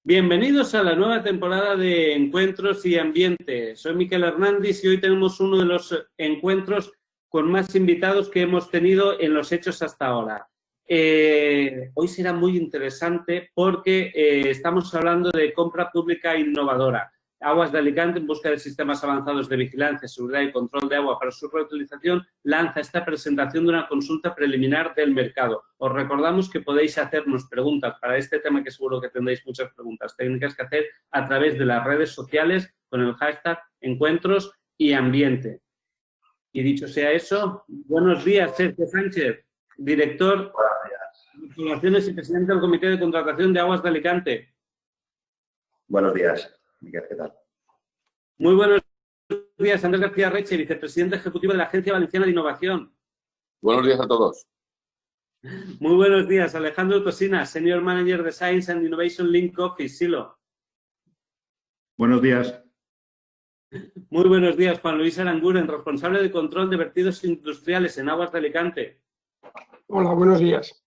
Bienvenidos a la nueva temporada de Encuentros y Ambiente. Soy Miquel Hernández y hoy tenemos uno de los encuentros con más invitados que hemos tenido en los hechos hasta ahora. Hoy será muy interesante porque estamos hablando de compra pública innovadora. Aguas de Alicante, en busca de sistemas avanzados de vigilancia, seguridad y control de agua para su reutilización, lanza esta presentación de una consulta preliminar del mercado. Os recordamos que podéis hacernos preguntas para este tema, que seguro que tendréis muchas preguntas técnicas que hacer a través de las redes sociales con el hashtag Encuentros y Ambiente. Y dicho sea eso, buenos días, Sergio Sánchez, director de Instalaciones y presidente del Comité de Contratación de Aguas de Alicante. Buenos días, Miguel, ¿qué tal? Muy buenos días, Andrés García Reche, vicepresidente ejecutivo de la Agencia Valenciana de Innovación. Buenos días a todos. Muy buenos días, Alejandro Tosina, Senior Manager de Science and Innovation Link Office, SILO. Buenos días. Muy buenos días, Juan Luis Aranguren, responsable de control de vertidos industriales en Aguas de Alicante. Hola, buenos días.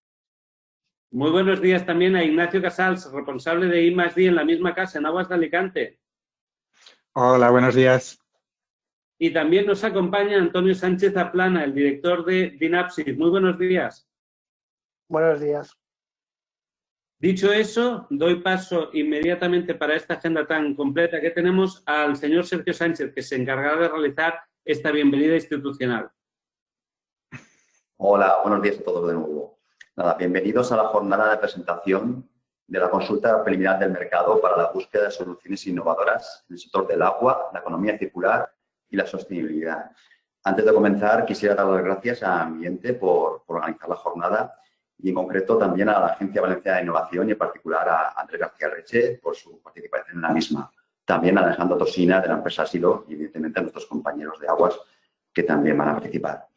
Muy buenos días también a Ignacio Casals, responsable de I+D en la misma casa, en Aguas de Alicante. Hola, buenos días. Y también nos acompaña Antonio Sánchez Aplana, el director de Dynapsis. Muy buenos días. Buenos días. Dicho eso, doy paso inmediatamente para esta agenda tan completa que tenemos al señor Sergio Sánchez, que se encargará de realizar esta bienvenida institucional. Hola, buenos días a todos de nuevo. Nada, bienvenidos a la jornada de presentación de la consulta preliminar del mercado para la búsqueda de soluciones innovadoras en el sector del agua, la economía circular y la sostenibilidad. Antes de comenzar, quisiera dar las gracias a Ambiente por organizar la jornada y en concreto también a la Agencia Valenciana de Innovación y en particular a Andrés García Reche por su participación en la misma. También a Alejandro Tosina de la empresa SILO y evidentemente a nuestros compañeros de Aguas que también van a participar.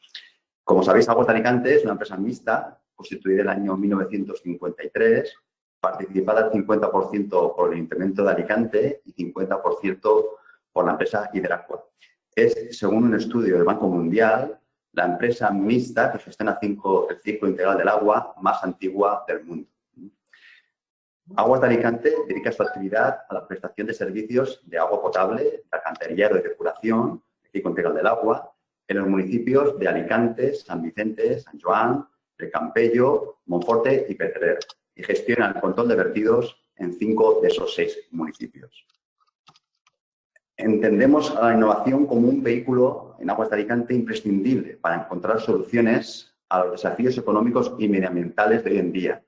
Como sabéis, Aguas de Alicante es una empresa mixta constituida en el año 1953, participada al 50% por el Ayuntamiento de Alicante y 50% por la empresa Hidracua. Es, según un estudio del Banco Mundial, la empresa mixta que gestiona el ciclo integral del agua más antigua del mundo. Aguas de Alicante dedica su actividad a la prestación de servicios de agua potable, de alcantarillado y depuración, el ciclo integral del agua, en los municipios de Alicante, San Vicente, San Joan, Recampello, Monforte y Petrer, y gestiona el control de vertidos en 5 de esos 6 municipios. Entendemos a la innovación como un vehículo en Aguas de Alicante imprescindible para encontrar soluciones a los desafíos económicos y medioambientales de hoy en día.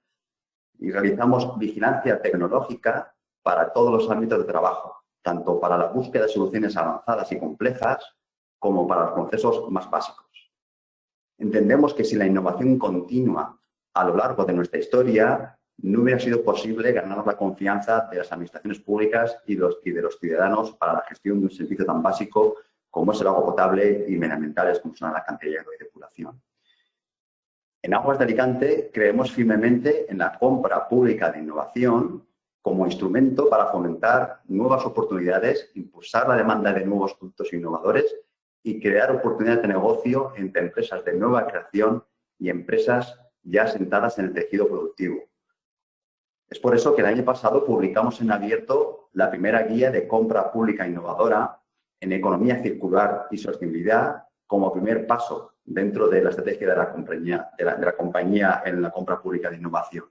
Y realizamos vigilancia tecnológica para todos los ámbitos de trabajo, tanto para la búsqueda de soluciones avanzadas y complejas como para los procesos más básicos. Entendemos que sin la innovación continua a lo largo de nuestra historia, no hubiera sido posible ganarnos la confianza de las administraciones públicas y de los ciudadanos para la gestión de un servicio tan básico como es el agua potable y medioambientales como son el alcantarillado y depuración. En Aguas de Alicante creemos firmemente en la compra pública de innovación como instrumento para fomentar nuevas oportunidades, impulsar la demanda de nuevos productos innovadores y crear oportunidades de negocio entre empresas de nueva creación y empresas ya asentadas en el tejido productivo. Es por eso que el año pasado publicamos en abierto la primera guía de compra pública innovadora en economía circular y sostenibilidad como primer paso dentro de la estrategia de la compañía en la compra pública de innovación.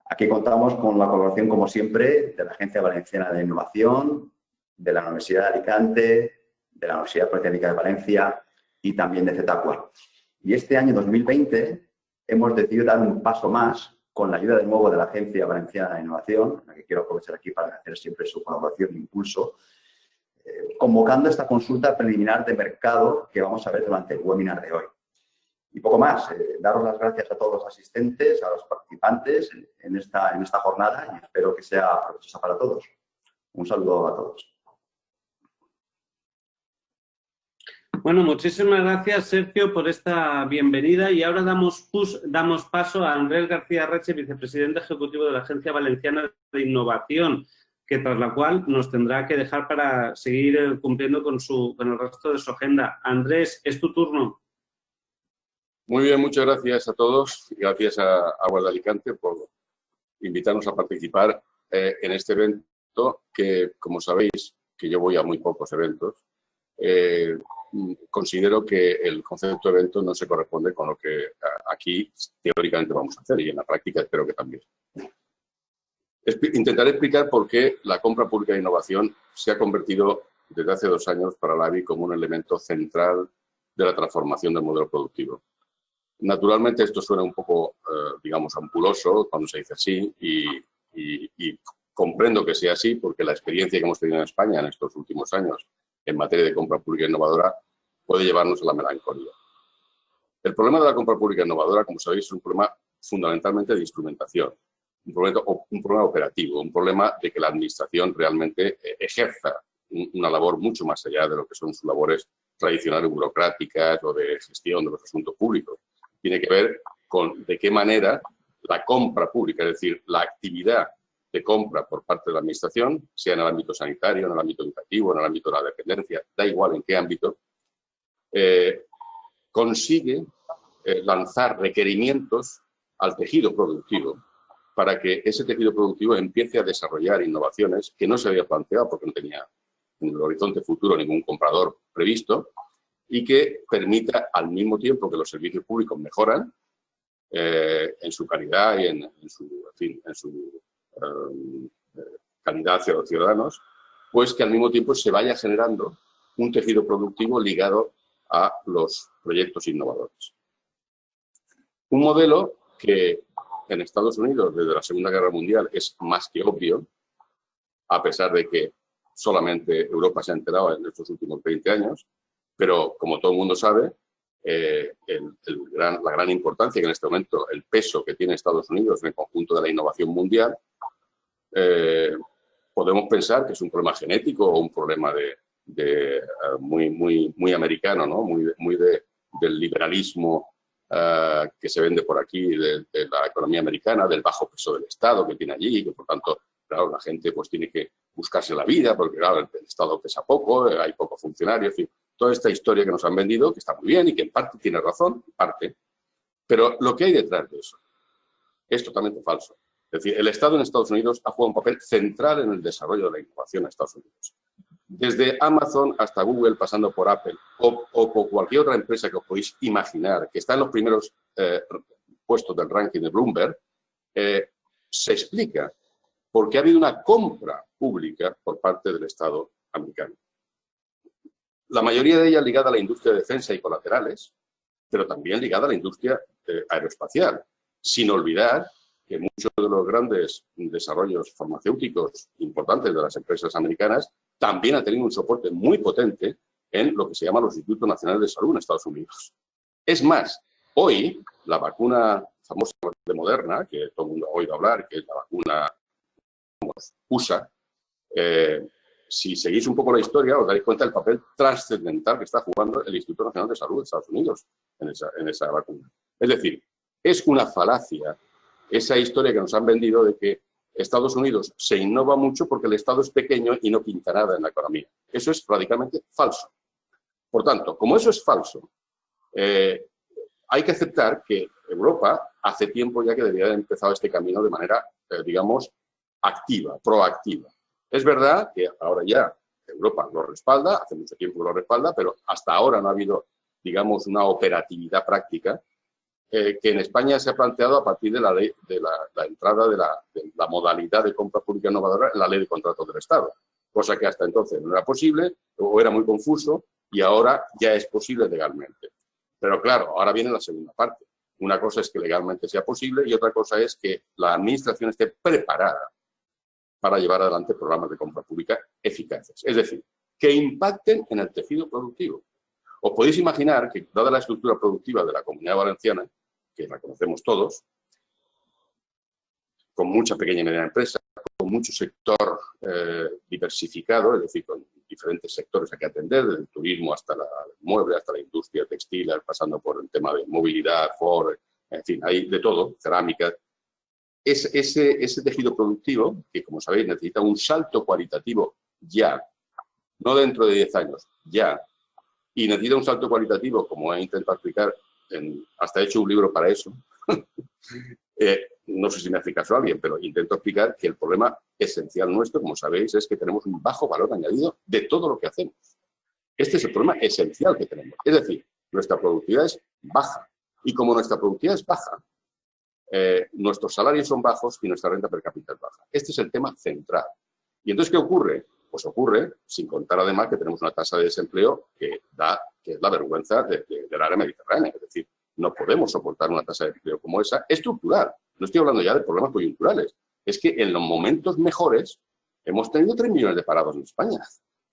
Aquí contamos con la colaboración, como siempre, de la Agencia Valenciana de Innovación, de la Universidad de Alicante, de la Universidad Politécnica de Valencia y también de ZETACUA. Y este año 2020 hemos decidido dar un paso más con la ayuda de nuevo de la Agencia Valenciana de Innovación, la que quiero aprovechar aquí para agradecer siempre su colaboración e impulso, convocando esta consulta preliminar de mercado que vamos a ver durante el webinar de hoy. Y poco más, daros las gracias a todos los asistentes, a los participantes en esta jornada y espero que sea provechosa para todos. Un saludo a todos. Bueno, muchísimas gracias, Sergio, por esta bienvenida y ahora damos paso a Andrés García Reche, vicepresidente ejecutivo de la Agencia Valenciana de Innovación, que tras la cual nos tendrá que dejar para seguir cumpliendo con el resto de su agenda. Andrés, es tu turno. Muy bien, muchas gracias a todos y gracias a Aguas de Alicante por invitarnos a participar en este evento que, como sabéis, que yo voy a muy pocos eventos, considero que el concepto de evento no se corresponde con lo que aquí teóricamente vamos a hacer y en la práctica espero que también. Intentaré explicar por qué la compra pública de innovación se ha convertido desde hace 2 años para la ABI como un elemento central de la transformación del modelo productivo. Naturalmente esto suena un poco, digamos, ampuloso cuando se dice así y comprendo que sea así porque la experiencia que hemos tenido en España en estos últimos años en materia de compra pública innovadora puede llevarnos a la melancolía. El problema de la compra pública innovadora, como sabéis, es un problema fundamentalmente de instrumentación, un problema operativo, un problema de que la administración realmente ejerza una labor mucho más allá de lo que son sus labores tradicionales burocráticas o de gestión de los asuntos públicos. Tiene que ver con de qué manera la compra pública, es decir, la actividad de compra por parte de la administración, sea en el ámbito sanitario, en el ámbito educativo, en el ámbito de la dependencia, da igual en qué ámbito, consigue lanzar requerimientos al tejido productivo para que ese tejido productivo empiece a desarrollar innovaciones que no se había planteado porque no tenía en el horizonte futuro ningún comprador previsto y que permita al mismo tiempo que los servicios públicos mejoran en su calidad y en su calidad hacia los ciudadanos, pues que al mismo tiempo se vaya generando un tejido productivo ligado a los proyectos innovadores. Un modelo que en Estados Unidos desde la Segunda Guerra Mundial es más que obvio, a pesar de que solamente Europa se ha enterado en estos últimos 20 años, pero como todo el mundo sabe, la gran importancia que en este momento, el peso que tiene Estados Unidos en el conjunto de la innovación mundial, podemos pensar que es un problema genético o un problema muy americano, ¿no? muy del liberalismo que se vende por aquí, de la economía americana, del bajo peso del Estado que tiene allí, que por tanto, claro, la gente pues tiene que buscarse la vida, porque claro, el Estado pesa poco, hay pocos funcionarios, en fin, toda esta historia que nos han vendido, que está muy bien y que en parte tiene razón, en parte, pero lo que hay detrás de eso es totalmente falso. Es decir, el Estado en Estados Unidos ha jugado un papel central en el desarrollo de la innovación en Estados Unidos. Desde Amazon hasta Google, pasando por Apple o por cualquier otra empresa que os podéis imaginar, que está en los primeros puestos del ranking de Bloomberg, se explica por qué ha habido una compra pública por parte del Estado americano. La mayoría de ellas ligada a la industria de defensa y colaterales, pero también ligada a la industria aeroespacial, sin olvidar que muchos de los grandes desarrollos farmacéuticos importantes de las empresas americanas también han tenido un soporte muy potente en lo que se llama los Institutos Nacionales de Salud en Estados Unidos. Es más, hoy la vacuna famosa de Moderna, que todo el mundo ha oído hablar, que es la vacuna USA, si seguís un poco la historia os daréis cuenta del papel trascendental que está jugando el Instituto Nacional de Salud de Estados Unidos en esa vacuna. Es decir, es una falacia esa historia que nos han vendido de que Estados Unidos se innova mucho porque el Estado es pequeño y no pinta nada en la economía. Eso es radicalmente falso. Por tanto, como eso es falso, hay que aceptar que Europa hace tiempo ya que debería haber empezado este camino de manera, digamos, activa, proactiva. Es verdad que ahora ya Europa lo respalda, hace mucho tiempo que lo respalda, pero hasta ahora no ha habido, digamos, una operatividad práctica que en España se ha planteado a partir de la ley, de la entrada de la modalidad de compra pública innovadora en la ley de contratos del Estado, cosa que hasta entonces no era posible o era muy confuso y ahora ya es posible legalmente. Pero claro, ahora viene la segunda parte. Una cosa es que legalmente sea posible y otra cosa es que la administración esté preparada para llevar adelante programas de compra pública eficaces. Es decir, que impacten en el tejido productivo. Os podéis imaginar que, dada la estructura productiva de la Comunidad Valenciana, que la conocemos todos, con mucha pequeña y mediana empresa, con mucho sector diversificado, es decir, con diferentes sectores a que atender, desde el turismo hasta el mueble, hasta la industria textil, pasando por el tema de movilidad, Ford, en fin, hay de todo, cerámica. Ese tejido productivo, que como sabéis necesita un salto cualitativo ya, no dentro de 10 años, ya, y necesita un salto cualitativo, como he intentado explicar, hasta he hecho un libro para eso, no sé si me hace caso a alguien, pero intento explicar que el problema esencial nuestro, como sabéis, es que tenemos un bajo valor añadido de todo lo que hacemos. Este es el problema esencial que tenemos. Es decir, nuestra productividad es baja. Y como nuestra productividad es baja, nuestros salarios son bajos y nuestra renta per cápita es baja. Este es el tema central. ¿Y entonces qué ocurre? Pues ocurre, sin contar además que tenemos una tasa de desempleo que es la vergüenza del área mediterránea. Es decir, no podemos soportar una tasa de empleo como esa, estructural. No estoy hablando ya de problemas coyunturales. Es que en los momentos mejores hemos tenido 3 millones de parados en España.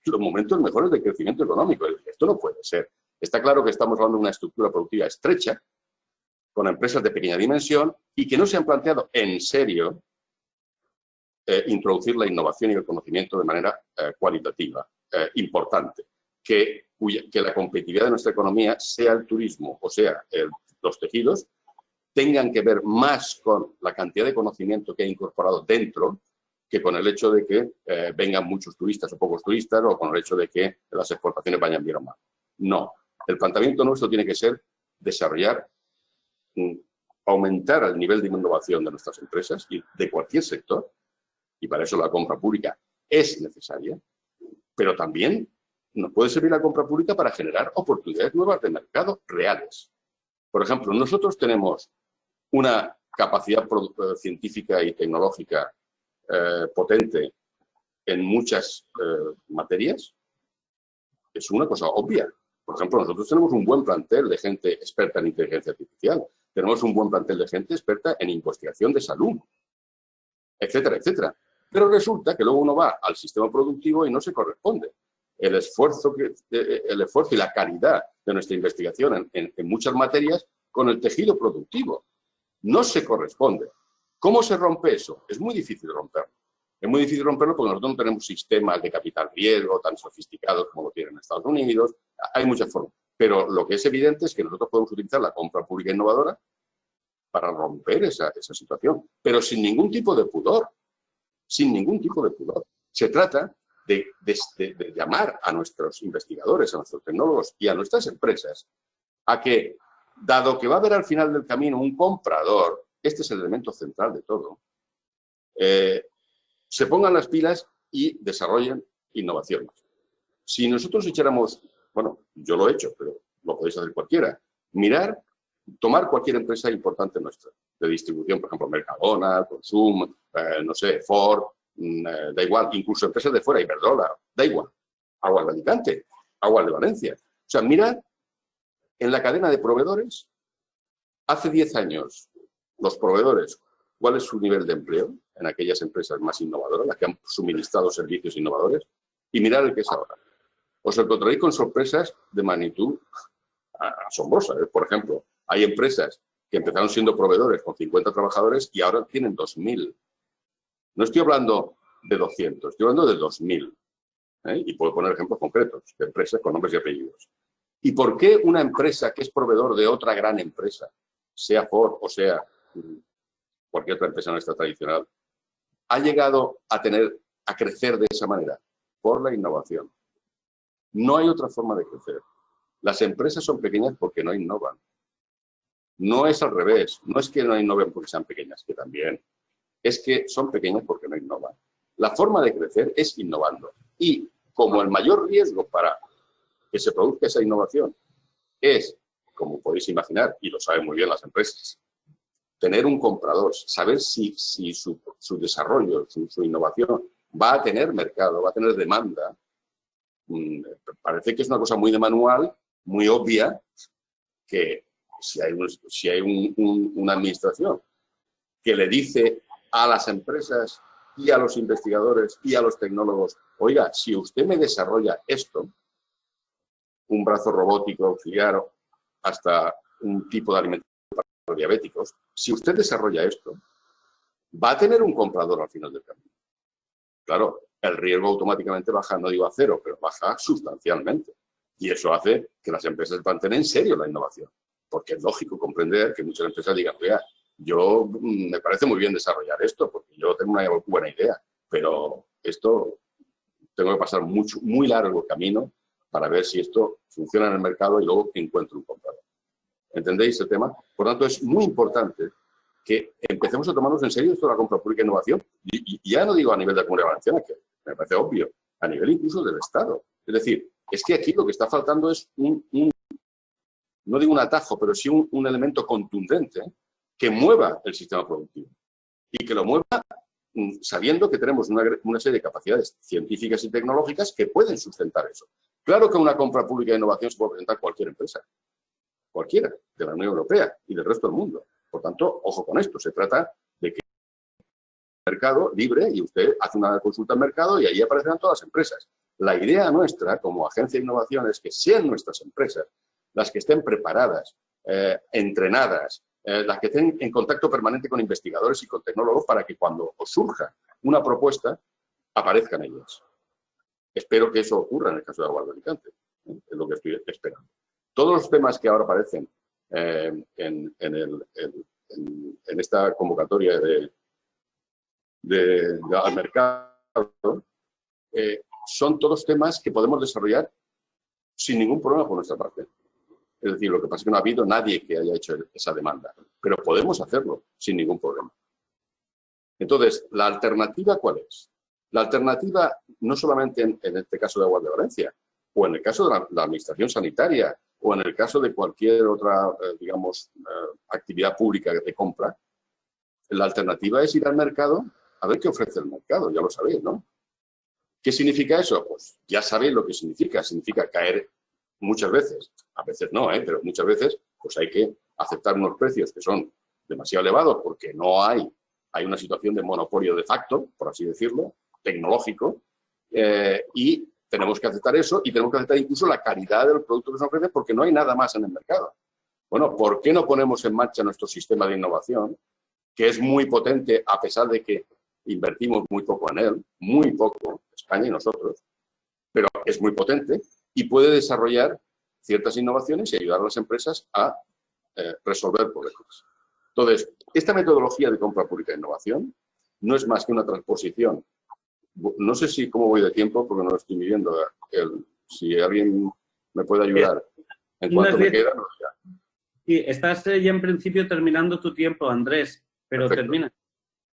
Los momentos mejores de crecimiento económico. Esto no puede ser. Está claro que estamos hablando de una estructura productiva estrecha, con empresas de pequeña dimensión y que no se han planteado en serio introducir la innovación y el conocimiento de manera cualitativa, importante. Que la competitividad de nuestra economía, sea el turismo o sea los tejidos, tengan que ver más con la cantidad de conocimiento que ha incorporado dentro que con el hecho de que vengan muchos turistas o pocos turistas o con el hecho de que las exportaciones vayan bien o mal. No. El planteamiento nuestro tiene que ser desarrollar, aumentar el nivel de innovación de nuestras empresas y de cualquier sector, y para eso la compra pública es necesaria, pero también nos puede servir la compra pública para generar oportunidades nuevas de mercado reales. Por ejemplo, nosotros tenemos una capacidad científica y tecnológica potente en muchas materias. Es una cosa obvia. Por ejemplo, nosotros tenemos un buen plantel de gente experta en inteligencia artificial, tenemos un buen plantel de gente experta en investigación de salud, etcétera, etcétera. Pero resulta que luego uno va al sistema productivo y no se corresponde. El esfuerzo y la calidad de nuestra investigación en muchas materias con el tejido productivo no se corresponde. ¿Cómo se rompe eso? Es muy difícil romperlo. Es muy difícil romperlo porque nosotros no tenemos sistemas de capital riesgo tan sofisticados como lo tienen en Estados Unidos. Hay muchas formas. Pero lo que es evidente es que nosotros podemos utilizar la compra pública innovadora para romper esa situación, pero sin ningún tipo de pudor. Sin ningún tipo de pudor. Se trata de llamar a nuestros investigadores, a nuestros tecnólogos y a nuestras empresas a que, dado que va a haber al final del camino un comprador, este es el elemento central de todo, se pongan las pilas y desarrollen innovaciones. Si nosotros echáramos, bueno, yo lo he hecho, pero lo podéis hacer cualquiera, tomar cualquier empresa importante nuestra, de distribución, por ejemplo, Mercadona, Consum, no sé, Ford, da igual, incluso empresas de fuera, Iberdrola, da igual, Aguas de Alicante, Aguas de Valencia. O sea, mirar en la cadena de proveedores, hace 10 años, los proveedores, ¿cuál es su nivel de empleo en aquellas empresas más innovadoras, las que han suministrado servicios innovadores? Y mirar el que es ahora. Os encontraréis con sorpresas de magnitud asombrosa. Por ejemplo, hay empresas que empezaron siendo proveedores con 50 trabajadores y ahora tienen 2.000. No estoy hablando de 200, estoy hablando de 2.000. Y puedo poner ejemplos concretos de empresas con nombres y apellidos. ¿Y por qué una empresa que es proveedor de otra gran empresa, sea Ford o sea cualquier otra empresa nuestra tradicional, ha llegado a crecer de esa manera? Por la innovación. No hay otra forma de crecer. Las empresas son pequeñas porque no innovan. No es al revés. No es que no innoven porque sean pequeñas, que también. Es que son pequeñas porque no innovan. La forma de crecer es innovando. Y como el mayor riesgo para que se produzca esa innovación es, como podéis imaginar, y lo saben muy bien las empresas, tener un comprador, saber si su desarrollo, su innovación va a tener mercado, va a tener demanda. Parece que es una cosa muy de manual, muy obvia, que si hay una administración que le dice a las empresas y a los investigadores y a los tecnólogos, oiga, si usted me desarrolla esto, un brazo robótico auxiliar hasta un tipo de alimentación para diabéticos, si usted desarrolla esto, va a tener un comprador al final del camino. Claro, el riesgo automáticamente baja, no digo a cero, pero baja sustancialmente. Y eso hace que las empresas mantengan en serio la innovación. Porque es lógico comprender que muchas empresas digan, oiga, me parece muy bien desarrollar esto, porque yo tengo una buena idea, pero esto tengo que pasar muy largo camino para ver si esto funciona en el mercado y luego encuentro un comprador. ¿Entendéis el tema? Por tanto, es muy importante que empecemos a tomarnos en serio esto de la compra pública e innovación. Y ya no digo a nivel de la Comunidad Valenciana, que me parece obvio, a nivel incluso del Estado. Es decir, es que aquí lo que está faltando es no digo un atajo, pero sí un elemento contundente que mueva el sistema productivo. Y que lo mueva sabiendo que tenemos una serie de capacidades científicas y tecnológicas que pueden sustentar eso. Claro que una compra pública de innovación se puede presentar cualquier empresa, cualquiera, de la Unión Europea y del resto del mundo. Por tanto, ojo con esto, se trata de que el mercado libre y usted hace una consulta al mercado y ahí aparecerán todas las empresas. La idea nuestra como agencia de innovación es que sean nuestras empresas las que estén preparadas, entrenadas, las que estén en contacto permanente con investigadores y con tecnólogos para que cuando os surja una propuesta, aparezcan ellas. Espero que eso ocurra en el caso de Aguas de Alicante, es lo que estoy esperando. Todos los temas que ahora aparecen en esta convocatoria al mercado son todos temas que podemos desarrollar sin ningún problema por nuestra parte. Es decir, lo que pasa es que no ha habido nadie que haya hecho esa demanda, pero podemos hacerlo sin ningún problema. Entonces, ¿la alternativa cuál es? La alternativa, no solamente en este caso de Aguas de Valencia, o en el caso de la administración sanitaria, o en el caso de cualquier otra, digamos, actividad pública de compra, la alternativa es ir al mercado a ver qué ofrece el mercado, ya lo sabéis, ¿no? ¿Qué significa eso? Pues ya sabéis lo que significa. Significa caer muchas veces, a veces no, pero muchas veces pues hay que aceptar unos precios que son demasiado elevados porque no hay una situación de monopolio de facto, por así decirlo, tecnológico, y tenemos que aceptar eso y tenemos que aceptar incluso la calidad del producto que se ofrece porque no hay nada más en el mercado. Bueno, ¿por qué no ponemos en marcha nuestro sistema de innovación, que es muy potente a pesar de que invertimos muy poco en él, muy poco, España y nosotros, pero es muy potente y puede desarrollar ciertas innovaciones y ayudar a las empresas a resolver problemas? Entonces, esta metodología de compra pública de innovación no es más que una transposición. No sé cómo voy de tiempo porque no lo estoy midiendo. Si alguien me puede ayudar en cuanto me queda, no ya. Sí, estás ya en principio terminando tu tiempo, Andrés, pero Perfecto. termina.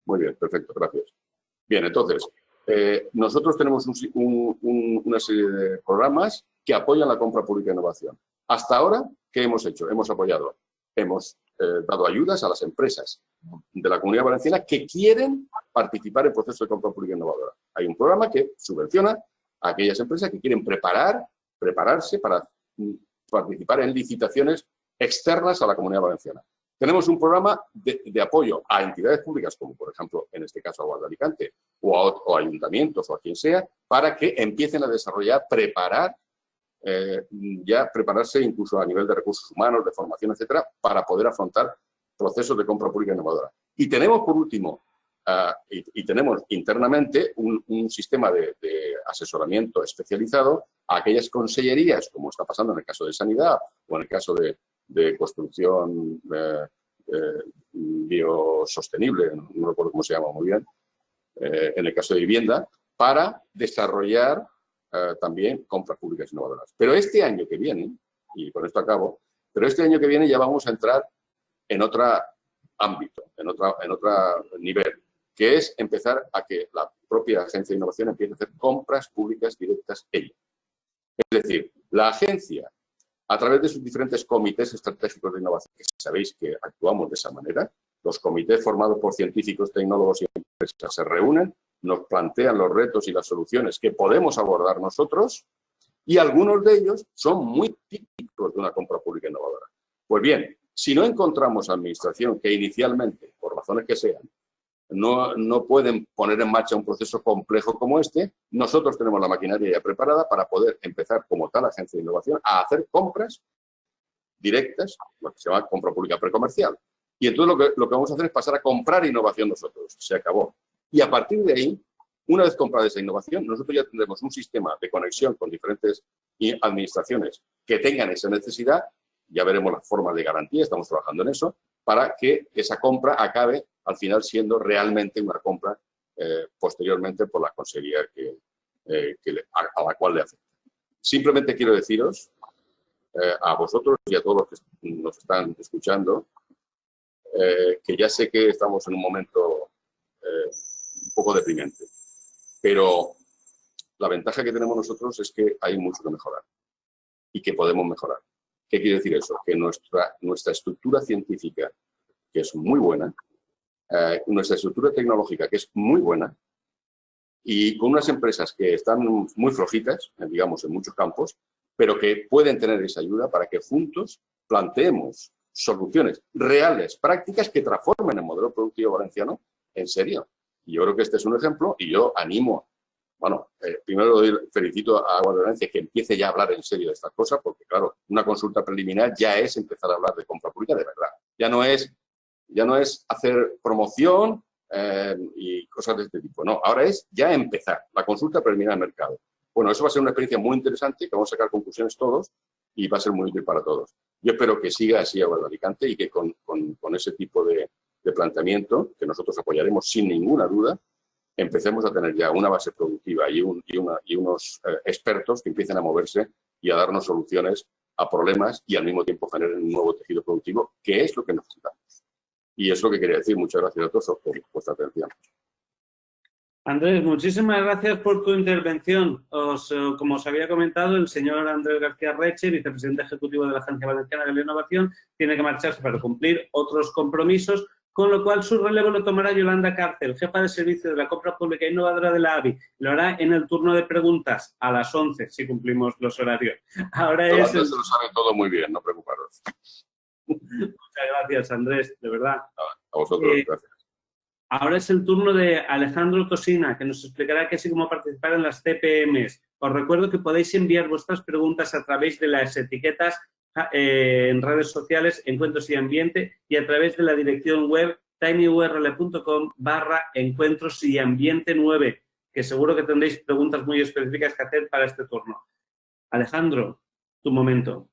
Muy bien, perfecto, gracias. Bien, entonces, nosotros tenemos una serie de programas que apoyan la compra pública de innovación. Hasta ahora, ¿qué hemos hecho? Hemos dado ayudas a las empresas de la Comunidad Valenciana que quieren participar en procesos de compra pública innovadora. Hay un programa que subvenciona a aquellas empresas que quieren prepararse para participar en licitaciones externas a la Comunidad Valenciana. Tenemos un programa de apoyo a entidades públicas, como por ejemplo, en este caso, Aguas de Alicante, o a ayuntamientos o a quien sea, para que empiecen a desarrollar, prepararse incluso a nivel de recursos humanos, de formación, etcétera, para poder afrontar procesos de compra pública innovadora. Y tenemos, por último, tenemos internamente un sistema de asesoramiento especializado a aquellas consellerías, como está pasando en el caso de sanidad o en el caso de construcción biosostenible, no recuerdo cómo se llama muy bien, en el caso de vivienda, para desarrollar también compras públicas innovadoras. Pero este año que viene, y con esto acabo, pero este año que viene ya vamos a entrar en otro ámbito, en otro nivel, que es empezar a que la propia Agencia de Innovación empiece a hacer compras públicas directas ella. Es decir, la agencia, a través de sus diferentes comités estratégicos de innovación, que sabéis que actuamos de esa manera, los comités formados por científicos, tecnólogos y empresas se reúnen, nos plantean los retos y las soluciones que podemos abordar nosotros y algunos de ellos son muy típicos de una compra pública innovadora. Pues bien, si no encontramos administración que inicialmente, por razones que sean, no pueden poner en marcha un proceso complejo como este, nosotros tenemos la maquinaria ya preparada para poder empezar como tal agencia de innovación a hacer compras directas, lo que se llama compra pública precomercial. Y entonces lo que vamos a hacer es pasar a comprar innovación nosotros. Se acabó. Y a partir de ahí, una vez comprada esa innovación, nosotros ya tendremos un sistema de conexión con diferentes administraciones que tengan esa necesidad. Ya veremos las formas de garantía, estamos trabajando en eso, para que esa compra acabe al final siendo realmente una compra posteriormente por la consejería a la cual le afecta. Simplemente quiero deciros a vosotros y a todos los que nos están escuchando que ya sé que estamos en un momento un poco deprimente, pero la ventaja que tenemos nosotros es que hay mucho que mejorar y que podemos mejorar. ¿Qué quiere decir eso? Que nuestra estructura científica, que es muy buena, nuestra estructura tecnológica, que es muy buena, y con unas empresas que están muy flojitas, digamos, en muchos campos, pero que pueden tener esa ayuda para que juntos planteemos soluciones reales, prácticas, que transformen el modelo productivo valenciano en serio. Y yo creo que este es un ejemplo, y yo animo, bueno, primero felicito a Aguas de Valencia que empiece ya a hablar en serio de estas cosas, porque claro, una consulta preliminar ya es empezar a hablar de compra pública de verdad. Ya no es hacer promoción y cosas de este tipo, no, ahora es ya empezar la consulta preliminar del mercado. Bueno, eso va a ser una experiencia muy interesante, que vamos a sacar conclusiones todos y va a ser muy útil para todos. Yo espero que siga así Aguas de Alicante y que con ese tipo de planteamiento, que nosotros apoyaremos sin ninguna duda, empecemos a tener ya una base productiva y unos expertos que empiecen a moverse y a darnos soluciones a problemas y al mismo tiempo generen un nuevo tejido productivo, que es lo que necesitamos. Y es lo que quería decir. Muchas gracias a todos por vuestra atención. Andrés, muchísimas gracias por tu intervención. Como os había comentado, el señor Andrés García Reche, vicepresidente ejecutivo de la Agencia Valenciana de la Innovación, tiene que marcharse para cumplir otros compromisos, con lo cual su relevo lo tomará Yolanda Cárcel, jefa de servicio de la compra pública innovadora de la AVI. Lo hará en el turno de preguntas a las 11, si cumplimos los horarios. Ahora Yolanda se lo sabe todo muy bien, no preocuparos. Muchas gracias, Andrés, de verdad. A vosotros, gracias. Ahora es el turno de Alejandro Tosina, que nos explicará qué es y cómo participar en las CPMs. Os recuerdo que podéis enviar vuestras preguntas a través de las etiquetas en redes sociales, Encuentros y Ambiente, y a través de la dirección web tinyurl.com/encuentros y ambiente 9, que seguro que tendréis preguntas muy específicas que hacer para este turno. Alejandro, tu momento.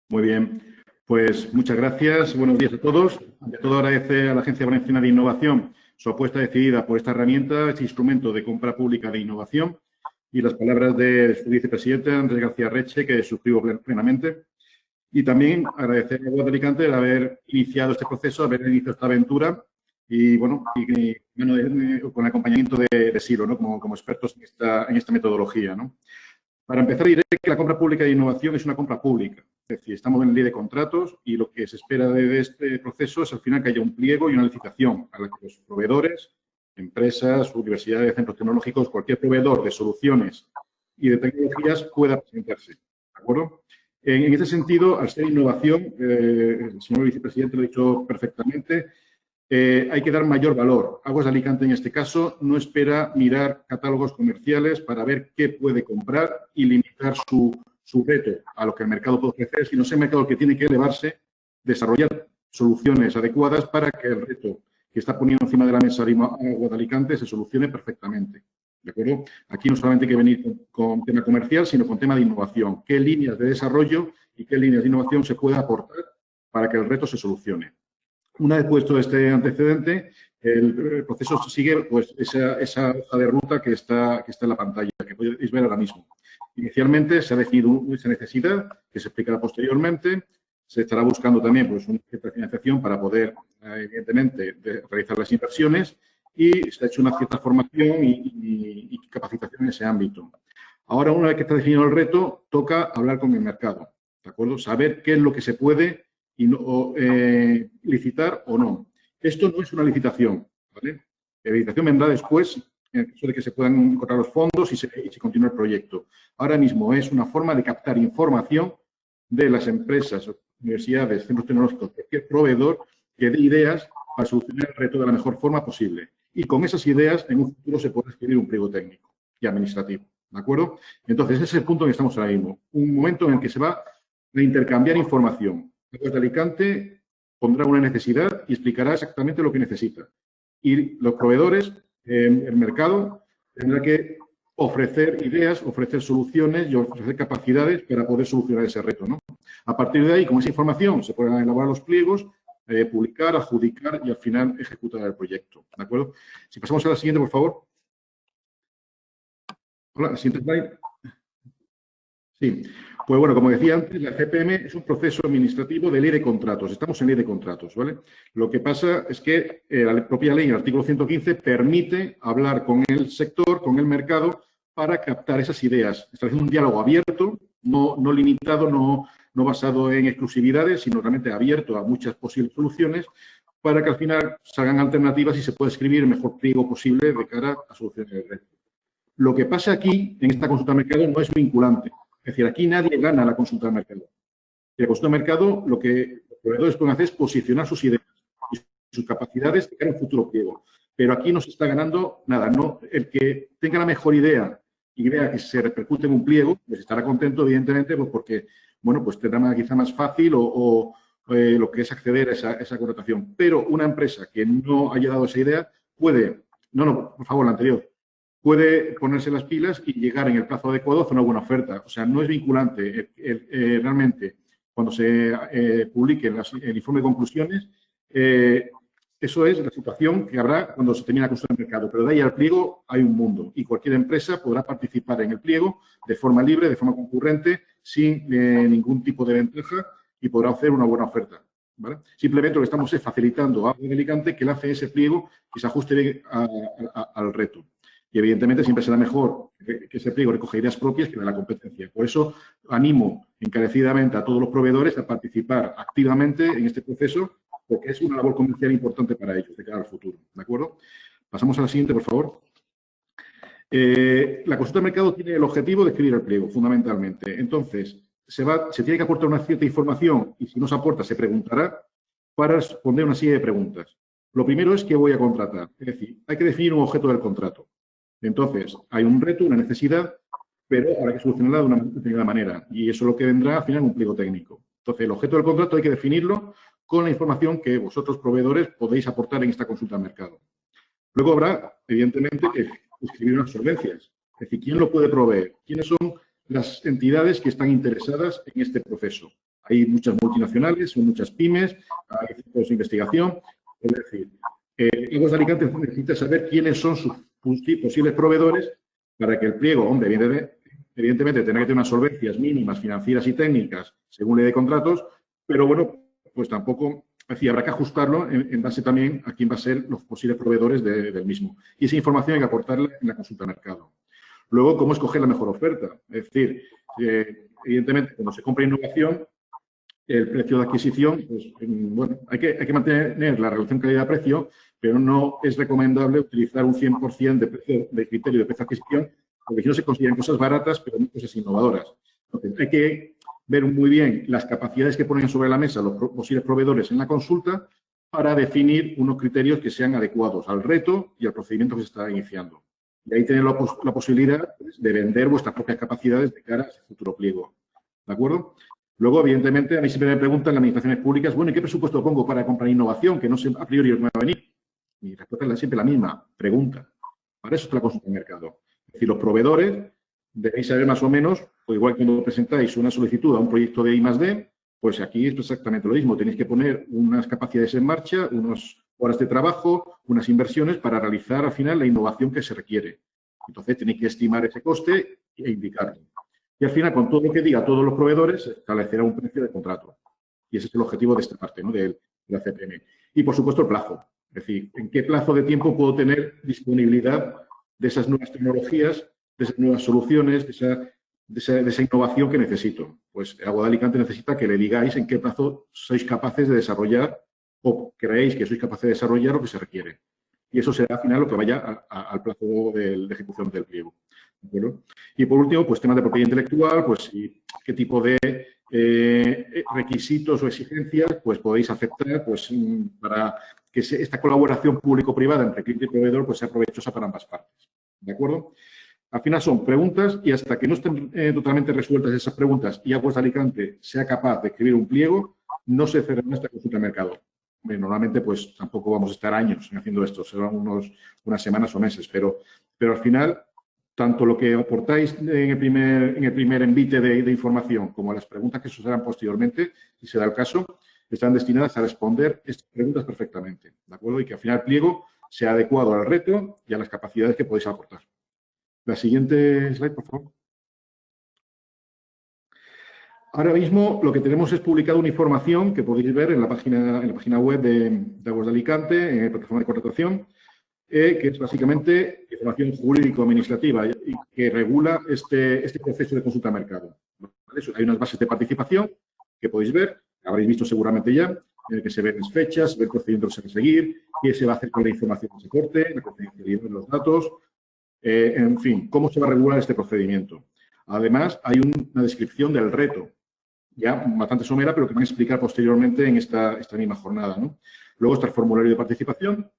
Muy bien. Pues muchas gracias. Buenos días a todos. Ante todo, agradecer a la Agencia Valenciana de Innovación su apuesta decidida por esta herramienta, este instrumento de compra pública de innovación, y las palabras de su vicepresidente, Andrés García Reche, que suscribo plenamente. Y también agradecer a Aguas de Alicante el haber iniciado este proceso, haber iniciado esta aventura y, bueno, con el acompañamiento de Silo, ¿no? como expertos en esta metodología, ¿no? Para empezar, diré que la compra pública de innovación es una compra pública. Es decir, estamos en ley de contratos y lo que se espera de este proceso es al final que haya un pliego y una licitación a la que los proveedores, empresas, universidades, centros tecnológicos, cualquier proveedor de soluciones y de tecnologías pueda presentarse. ¿De acuerdo? En este sentido, al ser innovación, el señor vicepresidente lo ha dicho perfectamente, hay que dar mayor valor. Aguas de Alicante, en este caso, no espera mirar catálogos comerciales para ver qué puede comprar y limitar su reto a lo que el mercado puede ofrecer, sino es el mercado que tiene que elevarse, desarrollar soluciones adecuadas para que el reto que está poniendo encima de la mesa Aguas de Alicante se solucione perfectamente. ¿De acuerdo? Aquí no solamente hay que venir con tema comercial, sino con tema de innovación. ¿Qué líneas de desarrollo y qué líneas de innovación se puede aportar para que el reto se solucione? Una vez puesto este antecedente, el proceso sigue pues, esa hoja de ruta que está en la pantalla, que podéis ver ahora mismo. Inicialmente se ha definido esa necesidad, que se explicará posteriormente. Se estará buscando también pues, una cierta financiación para poder, evidentemente, realizar las inversiones, y se ha hecho una cierta formación y capacitación en ese ámbito. Ahora, una vez que está definido el reto, toca hablar con el mercado, ¿de acuerdo? Saber qué es lo que se puede licitar o no. Esto no es una licitación, ¿vale? La licitación vendrá después, en el caso de que se puedan encontrar los fondos y se continúe el proyecto. Ahora mismo es una forma de captar información de las empresas, universidades, centros tecnológicos, cualquier proveedor que dé ideas para solucionar el reto de la mejor forma posible. Y con esas ideas, en un futuro se puede escribir un pliego técnico y administrativo, ¿de acuerdo? Entonces, ese es el punto en que estamos ahora mismo. Un momento en el que se va a intercambiar información. Aguas de Alicante pondrá una necesidad y explicará exactamente lo que necesita. Y los proveedores, el mercado, tendrá que ofrecer ideas, ofrecer soluciones y ofrecer capacidades para poder solucionar ese reto, ¿no? A partir de ahí, con esa información, se pueden elaborar los pliegos, publicar, adjudicar y al final ejecutar el proyecto. ¿De acuerdo? Si pasamos a la siguiente, por favor. Hola, la siguiente slide. Sí. Pues bueno, como decía antes, la CPM es un proceso administrativo de ley de contratos. Estamos en ley de contratos, ¿vale? Lo que pasa es que la propia ley, el artículo 115, permite hablar con el sector, con el mercado, para captar esas ideas. Estableciendo un diálogo abierto, no limitado, no basado en exclusividades, sino realmente abierto a muchas posibles soluciones, para que al final salgan alternativas y se pueda escribir el mejor pliego posible de cara a soluciones del reto. Lo que pasa aquí, en esta consulta de mercado, no es vinculante. Es decir, aquí nadie gana la consulta de mercado. En la consulta de mercado, lo que los proveedores pueden hacer es posicionar sus ideas y sus capacidades de cara a un futuro pliego. Pero aquí no se está ganando nada. No, el que tenga la mejor idea y vea que se repercute en un pliego, pues estará contento, evidentemente, pues porque, bueno, pues tendrá quizá más fácil lo que es acceder a esa contratación. Pero una empresa que no haya dado esa idea puede, por favor, la anterior, puede ponerse las pilas y llegar en el plazo adecuado a hacer una buena oferta. O sea, no es vinculante. Realmente, cuando se publique el informe de conclusiones, eso es la situación que habrá cuando se termine la consulta de mercado. Pero de ahí al pliego hay un mundo y cualquier empresa podrá participar en el pliego de forma libre, de forma concurrente, sin ningún tipo de ventaja y podrá hacer una buena oferta, ¿vale? Simplemente lo que estamos es facilitando a Aguas de Alicante que lance ese pliego que se ajuste al reto. Y, evidentemente, siempre será mejor que ese pliego recoja ideas propias que de la competencia. Por eso, animo encarecidamente a todos los proveedores a participar activamente en este proceso, porque es una labor comercial importante para ellos de cara al futuro. ¿De acuerdo? Pasamos a la siguiente, por favor. La consulta de mercado tiene el objetivo de escribir el pliego, fundamentalmente. Entonces, se tiene que aportar una cierta información y, si no se aporta, se preguntará para responder una serie de preguntas. Lo primero es qué voy a contratar. Es decir, hay que definir un objeto del contrato. Entonces, hay un reto, una necesidad, pero habrá que solucionarla de una determinada manera. Y eso es lo que vendrá al final en un pliego técnico. Entonces, el objeto del contrato hay que definirlo con la información que vosotros, proveedores, podéis aportar en esta consulta de mercado. Luego habrá, evidentemente, que escribir unas solvencias. Es decir, ¿quién lo puede proveer? ¿Quiénes son las entidades que están interesadas en este proceso? Hay muchas multinacionales, son muchas pymes, hay centros de investigación. Es decir, Aguas de Alicante necesita saber quiénes son sus posibles proveedores para que el pliego, hombre, evidentemente tendrá que tener unas solvencias mínimas financieras y técnicas según ley de contratos, pero bueno, pues tampoco, es decir, habrá que ajustarlo en base también a quién va a ser los posibles proveedores del mismo. Y esa información hay que aportarla en la consulta de mercado. Luego, cómo escoger la mejor oferta. Es decir, evidentemente, cuando se compra innovación, el precio de adquisición, pues, bueno, hay que mantener la relación calidad-precio, pero no es recomendable utilizar un 100% de criterio de precio de adquisición, porque si no se consideran cosas baratas, pero no cosas innovadoras. Entonces, hay que ver muy bien las capacidades que ponen sobre la mesa los posibles proveedores en la consulta para definir unos criterios que sean adecuados al reto y al procedimiento que se está iniciando. Y ahí tener la posibilidad, pues, de vender vuestras propias capacidades de cara a ese futuro pliego. ¿De acuerdo? Luego, evidentemente, a mí siempre me preguntan las administraciones públicas, bueno, ¿y qué presupuesto pongo para comprar innovación? Que no sé a priori me va a venir. Mi respuesta es siempre la misma, pregunta. Para eso está la consulta de mercado. Es decir, los proveedores debéis saber más o menos, o igual que cuando presentáis una solicitud a un proyecto de I+D, pues aquí es exactamente lo mismo. Tenéis que poner unas capacidades en marcha, unas horas de trabajo, unas inversiones para realizar al final la innovación que se requiere. Entonces, tenéis que estimar ese coste e indicarlo. Y al final, con todo lo que diga todos los proveedores, se establecerá un precio de contrato. Y ese es el objetivo de esta parte, ¿no?, de la CPM. Y, por supuesto, el plazo. Es decir, ¿en qué plazo de tiempo puedo tener disponibilidad de esas nuevas tecnologías, de esas nuevas soluciones, de esa innovación que necesito? Pues Aguas de Alicante necesita que le digáis en qué plazo sois capaces de desarrollar o creéis que sois capaces de desarrollar lo que se requiere. Y eso será, al final, lo que vaya al plazo de ejecución del pliego. ¿De acuerdo? Y, por último, pues temas de propiedad intelectual, pues qué tipo de requisitos o exigencias pues podéis aceptar pues para que esta colaboración público-privada entre cliente y proveedor pues sea provechosa para ambas partes. ¿De acuerdo? Al final son preguntas y hasta que no estén totalmente resueltas esas preguntas y Aguas de Alicante sea capaz de escribir un pliego, no se cerrará esta consulta de mercado. Normalmente, pues tampoco vamos a estar años haciendo esto, serán unas semanas o meses, pero al final, tanto lo que aportáis en el primer envite de información como las preguntas que se os harán posteriormente, si se da el caso, están destinadas a responder estas preguntas perfectamente, ¿de acuerdo? Y que al final el pliego sea adecuado al reto y a las capacidades que podéis aportar. La siguiente slide, por favor. Ahora mismo lo que tenemos es publicado una información que podéis ver en la página web de Aguas de Alicante, en la plataforma de contratación, que es básicamente información jurídico-administrativa y que regula este proceso de consulta de mercado. ¿Vale? Hay unas bases de participación que podéis ver, que habréis visto seguramente ya, en el que se ven las fechas, se ve el procedimiento que se va a seguir, qué se va a hacer con la información que se corte, la confidencialidad de los datos, en fin, cómo se va a regular este procedimiento. Además, hay una descripción del reto, ya bastante somera, pero que van a explicar posteriormente en esta misma jornada, ¿no? Luego está el formulario de participación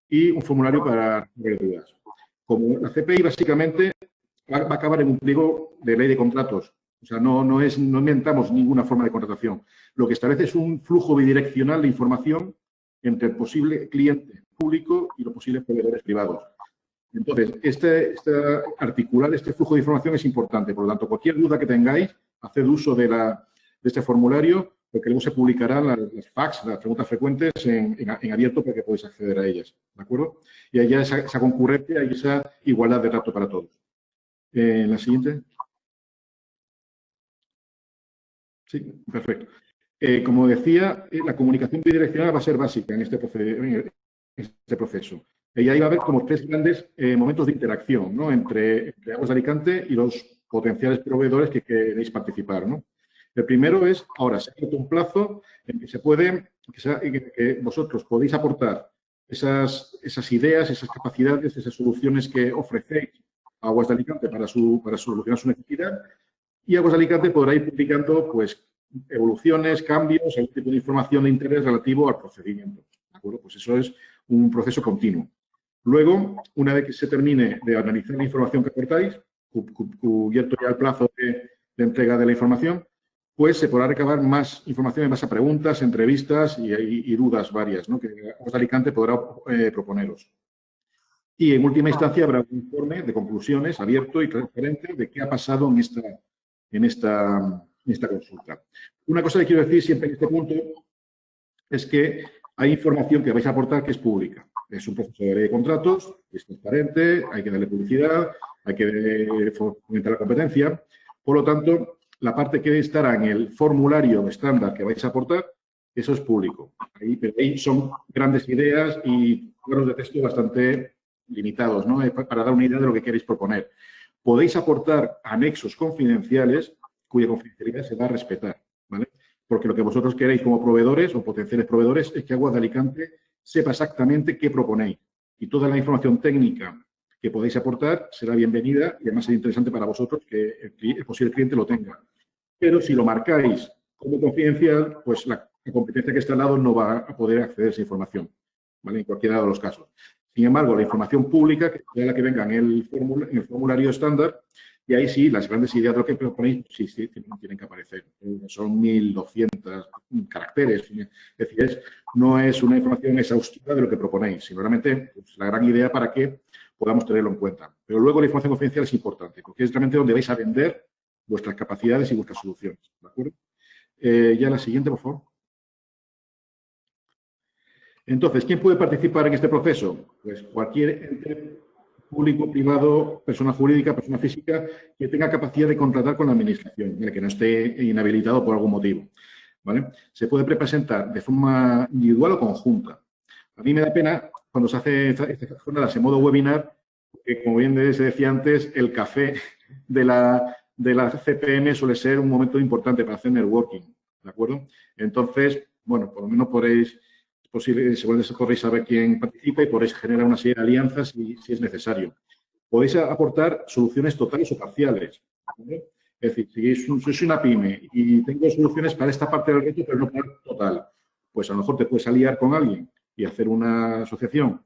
y un formulario para dudas. Como la CPI básicamente va a acabar en un pliego de ley de contratos, o sea, no inventamos ninguna forma de contratación. Lo que establece es un flujo bidireccional de información entre el posible cliente público y los posibles proveedores privados. Entonces, articular este flujo de información es importante. Por lo tanto, cualquier duda que tengáis, haced uso de este formulario, porque luego se publicarán las fax, las preguntas frecuentes en abierto para que podáis acceder a ellas. ¿De acuerdo? Y haya esa concurrencia y esa igualdad de trato para todos. La siguiente. Sí, perfecto. Como decía, la comunicación bidireccional va a ser básica en este proceso. Y ahí va a haber como tres grandes momentos de interacción, ¿no? entre Aguas de Alicante y los potenciales proveedores que queréis participar, ¿no? El primero es, ahora, se ha puesto un plazo en que que vosotros podéis aportar esas ideas, esas capacidades, esas soluciones que ofrecéis a Aguas de Alicante para solucionar su necesidad, y Aguas de Alicante podrá ir publicando pues, evoluciones, cambios, algún tipo de información de interés relativo al procedimiento. ¿De acuerdo? Pues eso es un proceso continuo. Luego, una vez que se termine de analizar la información que aportáis, cubierto ya el plazo de entrega de la información, pues se podrá recabar más información en base a preguntas, entrevistas y dudas varias, ¿no? Que Aguas de Alicante podrá proponeros. Y en última instancia habrá un informe de conclusiones abierto y transparente de qué ha pasado en esta consulta. Una cosa que quiero decir siempre en este punto es que hay información que vais a aportar que es pública. Es un proceso de ley de contratos, es transparente, hay que darle publicidad, hay que fomentar la competencia. Por lo tanto, la parte que estará en el formulario estándar que vais a aportar, eso es público. Ahí son grandes ideas y cuadros de texto bastante limitados, ¿no? Para dar una idea de lo que queréis proponer. Podéis aportar anexos confidenciales cuya confidencialidad se va a respetar, ¿vale? Porque lo que vosotros queréis como proveedores o potenciales proveedores es que Aguas de Alicante sepa exactamente qué proponéis. Y toda la información técnica que podéis aportar será bienvenida y además será interesante para vosotros que el posible cliente lo tenga. Pero si lo marcáis como confidencial, pues la competencia que está al lado no va a poder acceder a esa información, ¿vale? En cualquiera de los casos. Sin embargo, la información pública, que sea la que venga en el formulario estándar, y ahí sí, las grandes ideas de lo que proponéis, sí, tienen que aparecer. Son 1.200 caracteres. Es decir, no es una información exhaustiva de lo que proponéis, sino realmente pues, la gran idea para que podamos tenerlo en cuenta. Pero luego la información confidencial es importante, porque es realmente donde vais a vender vuestras capacidades y vuestras soluciones. ¿De acuerdo? Ya la siguiente, por favor. Entonces, ¿quién puede participar en este proceso? Pues cualquier ente público, privado, persona jurídica, persona física, que tenga capacidad de contratar con la Administración, que no esté inhabilitado por algún motivo, ¿vale? Se puede presentar de forma individual o conjunta. A mí me da pena cuando se hace estas jornadas en modo webinar, que como bien se decía antes, el café de la CPN suele ser un momento importante para hacer networking, ¿de acuerdo? Entonces, bueno, por lo menos podréis saber quién participa y podéis generar una serie de alianzas si es necesario. Podéis aportar soluciones totales o parciales, ¿vale? Es decir, si sois una pyme y tengo soluciones para esta parte del reto, pero no para el total, pues a lo mejor te puedes aliar con alguien y hacer una asociación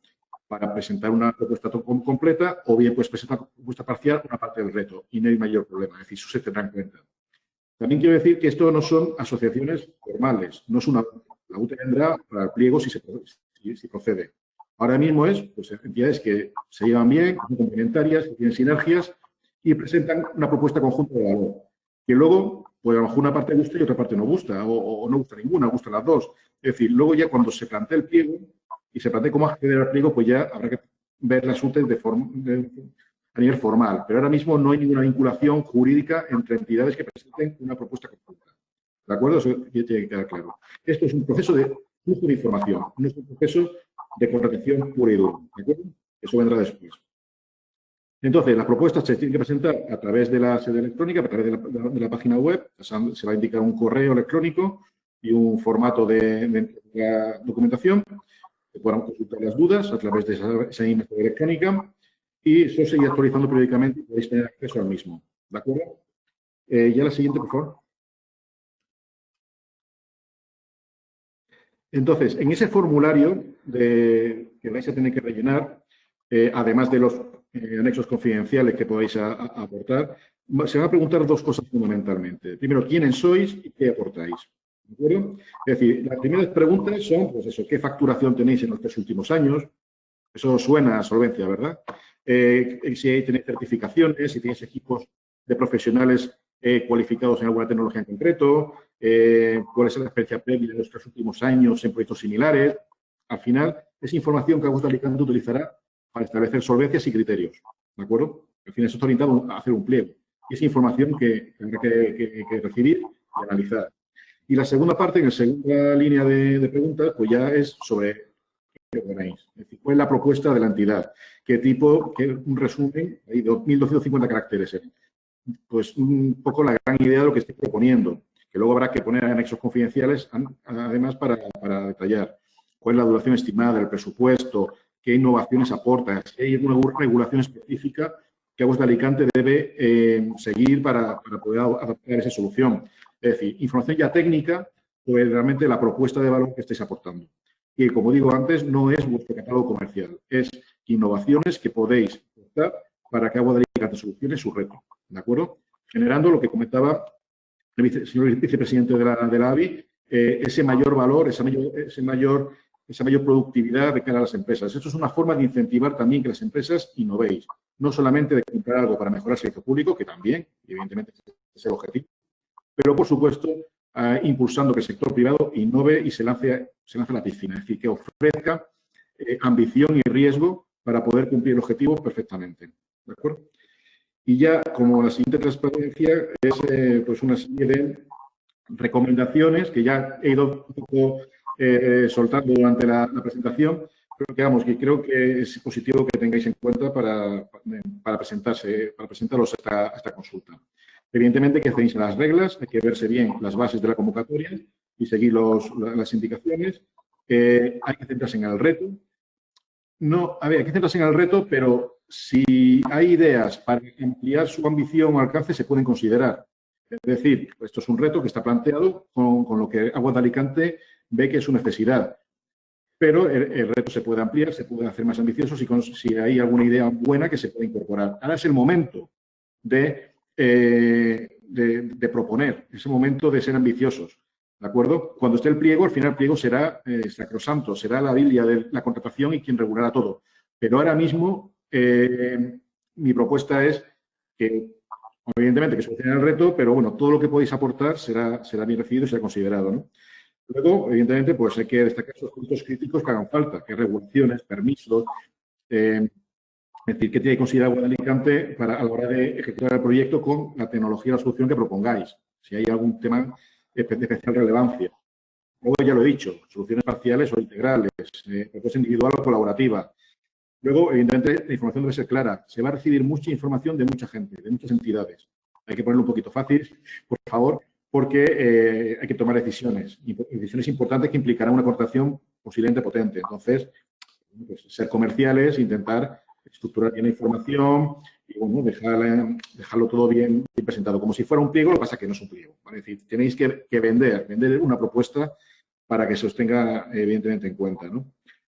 para presentar una propuesta completa, o bien puedes presentar una propuesta parcial una parte del reto y no hay mayor problema. Es decir, eso se tendrá en cuenta. También quiero decir que esto no son asociaciones formales, no es una... La UTE vendrá para el pliego si procede. Ahora mismo es pues, entidades que se llevan bien, que son complementarias, que tienen sinergias y presentan una propuesta conjunta de valor. Que luego, pues a lo mejor una parte gusta y otra parte no gusta, o no gusta ninguna, gustan las dos. Es decir, luego ya cuando se plantea el pliego y se plantea cómo acceder al pliego, pues ya habrá que ver las UTE a nivel formal. Pero ahora mismo no hay ninguna vinculación jurídica entre entidades que presenten una propuesta conjunta. ¿De acuerdo? Eso tiene que quedar claro. Esto es un proceso de flujo de información, no es un proceso de contratación pura y dura. ¿De acuerdo? Eso vendrá después. Entonces, las propuestas se tienen que presentar a través de la sede electrónica, a través de la página web. Se va a indicar un correo electrónico y un formato de la documentación. Que podamos consultar las dudas a través de esa misma sede electrónica y eso se irá actualizando periódicamente y podéis tener acceso al mismo. ¿De acuerdo? Ya la siguiente, por favor. Entonces, en ese formulario que vais a tener que rellenar, además de los anexos confidenciales que podáis aportar, se van a preguntar dos cosas fundamentalmente. Primero, ¿quiénes sois y qué aportáis? ¿De acuerdo? Es decir, las primeras preguntas son, pues eso, ¿qué facturación tenéis en los 3 últimos años? Eso suena a solvencia, ¿verdad? Si tenéis certificaciones, si tenéis equipos de profesionales cualificados en alguna tecnología en concreto, cuál es la experiencia previa de los 3 últimos años en proyectos similares. Al final, es información que Aguas de Alicante utilizará para establecer solvencias y criterios, ¿de acuerdo? Al final, eso está orientado a hacer un pliego. Y es información que habrá que recibir y analizar. Y la segunda parte, en la segunda línea de preguntas, pues ya es sobre qué ponéis. Es decir, cuál es la propuesta de la entidad, un resumen, hay 1.250 caracteres. Pues un poco la gran idea de lo que estoy proponiendo, que luego habrá que poner anexos confidenciales, además, para detallar cuál es la duración estimada del presupuesto, qué innovaciones aporta, si hay alguna regulación específica que Aguas de Alicante debe seguir para poder adaptar esa solución. Es decir, información ya técnica, pues realmente la propuesta de valor que estáis aportando. Y como digo antes, no es vuestro catálogo comercial, es innovaciones que podéis aportar para que Aguas de Alicante solucione su reto, ¿de acuerdo? Generando lo que comentaba el señor vicepresidente de la AVI, ese mayor valor, esa mayor productividad de cara a las empresas. Esto es una forma de incentivar también que las empresas innovéis, no solamente de comprar algo para mejorar el servicio público, que también, evidentemente, es el objetivo, pero, por supuesto, impulsando que el sector privado innove y se lance a la piscina, es decir, que ofrezca ambición y riesgo para poder cumplir el objetivo perfectamente. ¿De acuerdo? Y ya, como la siguiente transparencia, es pues una serie de recomendaciones que ya he ido un poco soltando durante la presentación, pero que creo que es positivo que tengáis en cuenta para presentaros a esta consulta. Evidentemente, que tenéis las reglas, hay que verse bien las bases de la convocatoria y seguir las indicaciones. Hay que centrarse en el reto. Hay que centrarse en el reto, pero si hay ideas para ampliar su ambición o alcance, se pueden considerar. Es decir, esto es un reto que está planteado con lo que Aguas de Alicante ve que es su necesidad. Pero el reto se puede ampliar, se puede hacer más ambicioso si hay alguna idea buena que se puede incorporar. Ahora es el momento de proponer, es el momento de ser ambiciosos. ¿De acuerdo? Cuando esté el pliego, al final el pliego será sacrosanto, será la Biblia de la contratación y quien regulará todo. Pero ahora mismo mi propuesta es que, evidentemente, que solucione el reto, pero bueno, todo lo que podéis aportar será bien recibido y será considerado, ¿no? Luego, evidentemente, pues hay que destacar esos puntos críticos que hagan falta, que regulaciones, permisos, es decir, qué tiene que considerar Aguas de Alicante a la hora de ejecutar el proyecto con la tecnología o la solución que propongáis. Si hay algún tema de especial relevancia. Luego, ya lo he dicho, soluciones parciales o integrales, propuesta individual o colaborativa. Luego, evidentemente, la información debe ser clara. Se va a recibir mucha información de mucha gente, de muchas entidades. Hay que ponerlo un poquito fácil, por favor, porque hay que tomar decisiones importantes que implicarán una contratación posiblemente potente. Entonces, pues, ser comerciales, intentar estructurar bien la información y, bueno, dejarlo todo bien presentado. Como si fuera un pliego, lo que pasa es que no es un pliego, ¿vale? Es decir, tenéis que vender una propuesta para que se os tenga, evidentemente, en cuenta, ¿no?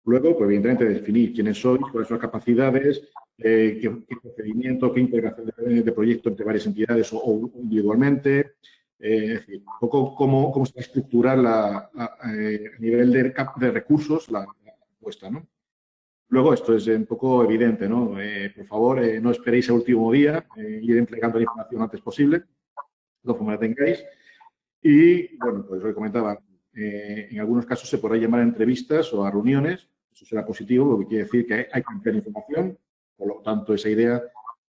Luego, pues, evidentemente, definir quiénes sois, cuáles son las capacidades, qué procedimiento, qué integración de proyecto entre varias entidades o individualmente. Es decir, un poco cómo se va a estructurar a nivel de recursos la propuesta, ¿no? Luego, esto es un poco evidente, ¿no? Por favor, no esperéis el último día, ir entregando la información lo antes posible, conforme la tengáis. Y, bueno, pues lo que comentaba, en algunos casos se podrá llamar a entrevistas o a reuniones, eso será positivo, lo que quiere decir que hay que ampliar información, por lo tanto, esa idea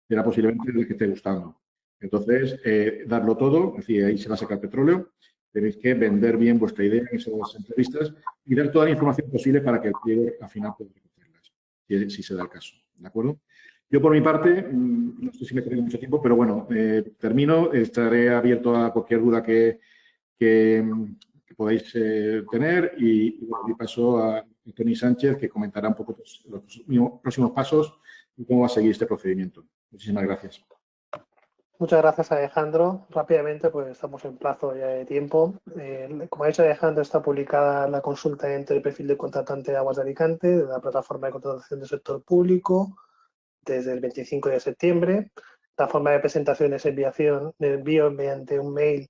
será posiblemente la que esté gustando. Entonces, darlo todo, es decir, ahí se va a sacar petróleo, tenéis que vender bien vuestra idea en esas entrevistas y dar toda la información posible para que el pliego al final pueda recogerlas, si se da el caso. ¿De acuerdo? Yo, por mi parte, no sé si me queda mucho tiempo, pero bueno, termino. Estaré abierto a cualquier duda que podáis tener y bueno, y paso a Toni Sánchez, que comentará un poco los próximos pasos y cómo va a seguir este procedimiento. Muchísimas gracias. Muchas gracias, Alejandro. Rápidamente, pues estamos en plazo ya de tiempo. Como ha dicho Alejandro, está publicada la consulta entre el perfil del contratante de Aguas de Alicante, de la plataforma de contratación del sector público, desde el 25 de septiembre. La forma de presentación es envío mediante un mail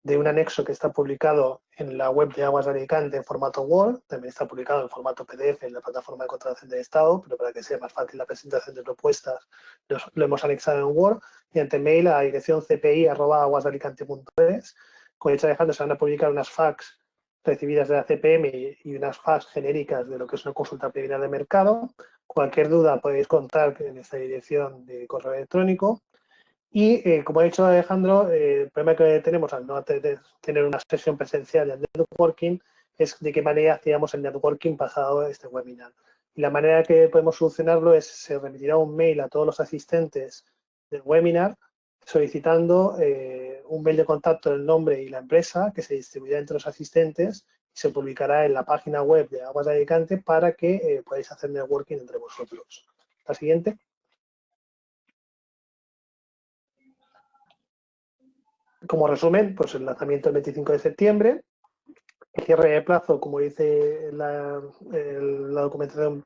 de un anexo que está publicado en la web de Aguas de Alicante en formato Word, también está publicado en formato PDF en la plataforma de contratación del Estado, pero para que sea más fácil la presentación de propuestas lo hemos anexado en Word, mediante mail a la dirección cpi@aguasdealicante.es. Como ha dicho Alejandro, se van a publicar unas fax recibidas de la CPM y unas fax genéricas de lo que es una consulta preliminar de mercado. Cualquier duda podéis contar en esta dirección de correo electrónico. Y como ha dicho Alejandro, el problema que tenemos al no tener una sesión presencial de networking es de qué manera hacíamos el networking pasado este webinar. Y la manera que podemos solucionarlo es se remitirá un mail a todos los asistentes del webinar solicitando un mail de contacto del nombre y la empresa que se distribuirá entre los asistentes y se publicará en la página web de Aguas de Alicante para que podáis hacer networking entre vosotros. La siguiente. Como resumen, pues el lanzamiento el 25 de septiembre, el cierre de plazo, como dice la documentación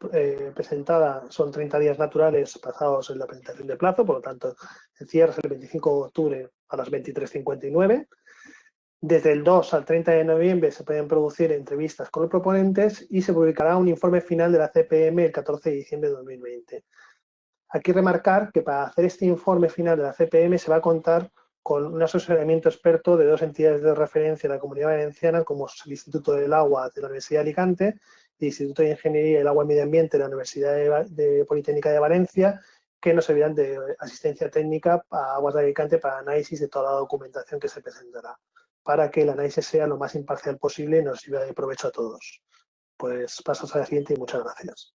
presentada, son 30 días naturales pasados en la presentación de plazo, por lo tanto, el cierre es el 25 de octubre a las 23:59. Desde el 2 al 30 de noviembre se pueden producir entrevistas con los proponentes y se publicará un informe final de la CPM el 14 de diciembre de 2020. Aquí remarcar que para hacer este informe final de la CPM se va a contar con un asesoramiento experto de dos entidades de referencia de la Comunidad Valenciana, como es el Instituto del Agua de la Universidad de Alicante y el Instituto de Ingeniería del Agua y Medio Ambiente de la Universidad Politécnica de Valencia, que nos servirán de asistencia técnica a Aguas de Alicante para análisis de toda la documentación que se presentará, para que el análisis sea lo más imparcial posible y nos sirva de provecho a todos. Pues paso a la siguiente y muchas gracias.